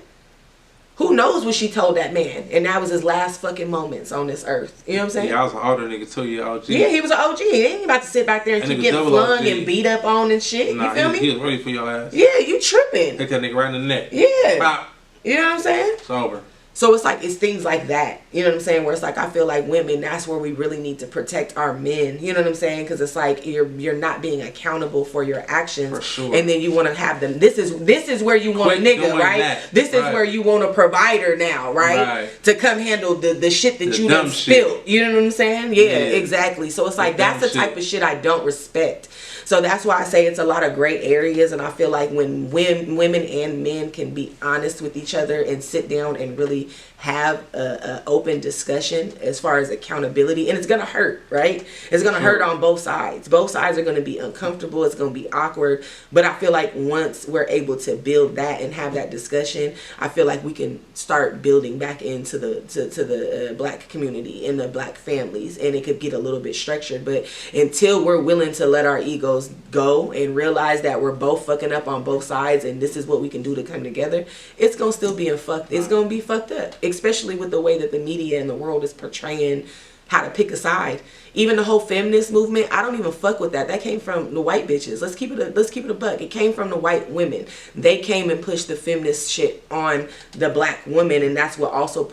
Who knows what she told that man? And that was his last fucking moments on this earth. You know what I'm saying? Yeah, I was an older nigga too, yeah, OG. Yeah, he was an OG. He ain't about to sit back there and keep getting flung and beat up on and shit. You feel me? He was ready for your ass. Yeah, you tripping. Hit that nigga right in the neck. Yeah. Pop. You know what I'm saying? It's over. So it's things like that, you know what I'm saying, where it's like I feel like women, that's where we really need to protect our men, you know what I'm saying, because it's like you're not being accountable for your actions. For sure. And then you want to have them, this is where you want a nigga, right? This is where you want a provider now, right? To come handle the shit that you done spilled, you know what I'm saying? Yeah, exactly. So it's like that's the type of shit I don't respect. So that's why I say it's a lot of gray areas, and I feel like when women and men can be honest with each other and sit down and really have a open discussion as far as accountability, and it's gonna hurt, right? It's gonna hurt on both sides. Both sides are gonna be uncomfortable. It's gonna be awkward. But I feel like once we're able to build that and have that discussion, I feel like we can start building back into the black community and the black families, and it could get a little bit structured. But until we're willing to let our egos go and realize that we're both fucking up on both sides, and this is what we can do to come together, it's gonna still be it's gonna be fucked up. Especially with the way that the media and the world is portraying how to pick a side. Even the whole feminist movement, I don't even fuck with that. That came from the white bitches. Let's keep it a buck. It came from the white women. They came and pushed the feminist shit on the black woman, and that's what also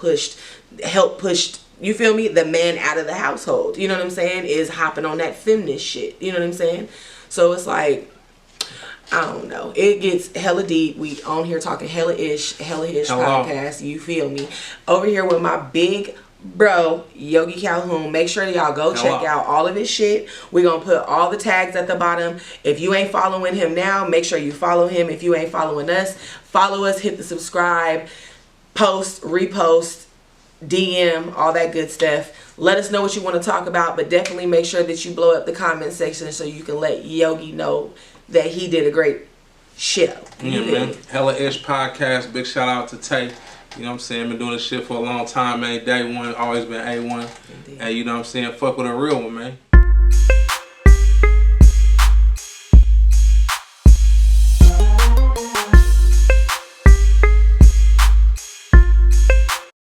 helped push, you feel me, the man out of the household. You know what I'm saying? Is hopping on that feminist shit. You know what I'm saying? So it's like, I don't know. It gets hella deep. We on here talking hella-ish podcast. You feel me? Over here with my big bro, Yogi Calhoun. Make sure y'all go check out all of his shit. We're going to put all the tags at the bottom. If you ain't following him now, make sure you follow him. If you ain't following us, follow us. Hit the subscribe, post, repost, DM, all that good stuff. Let us know what you want to talk about, but definitely make sure that you blow up the comment section so you can let Yogi know that he did a great show. Yeah, man. Hella-ish podcast. Big shout out to Tay. You know what I'm saying? Been doing this shit for a long time, man. Day one, always been A1. And you know what I'm saying? Fuck with a real one, man.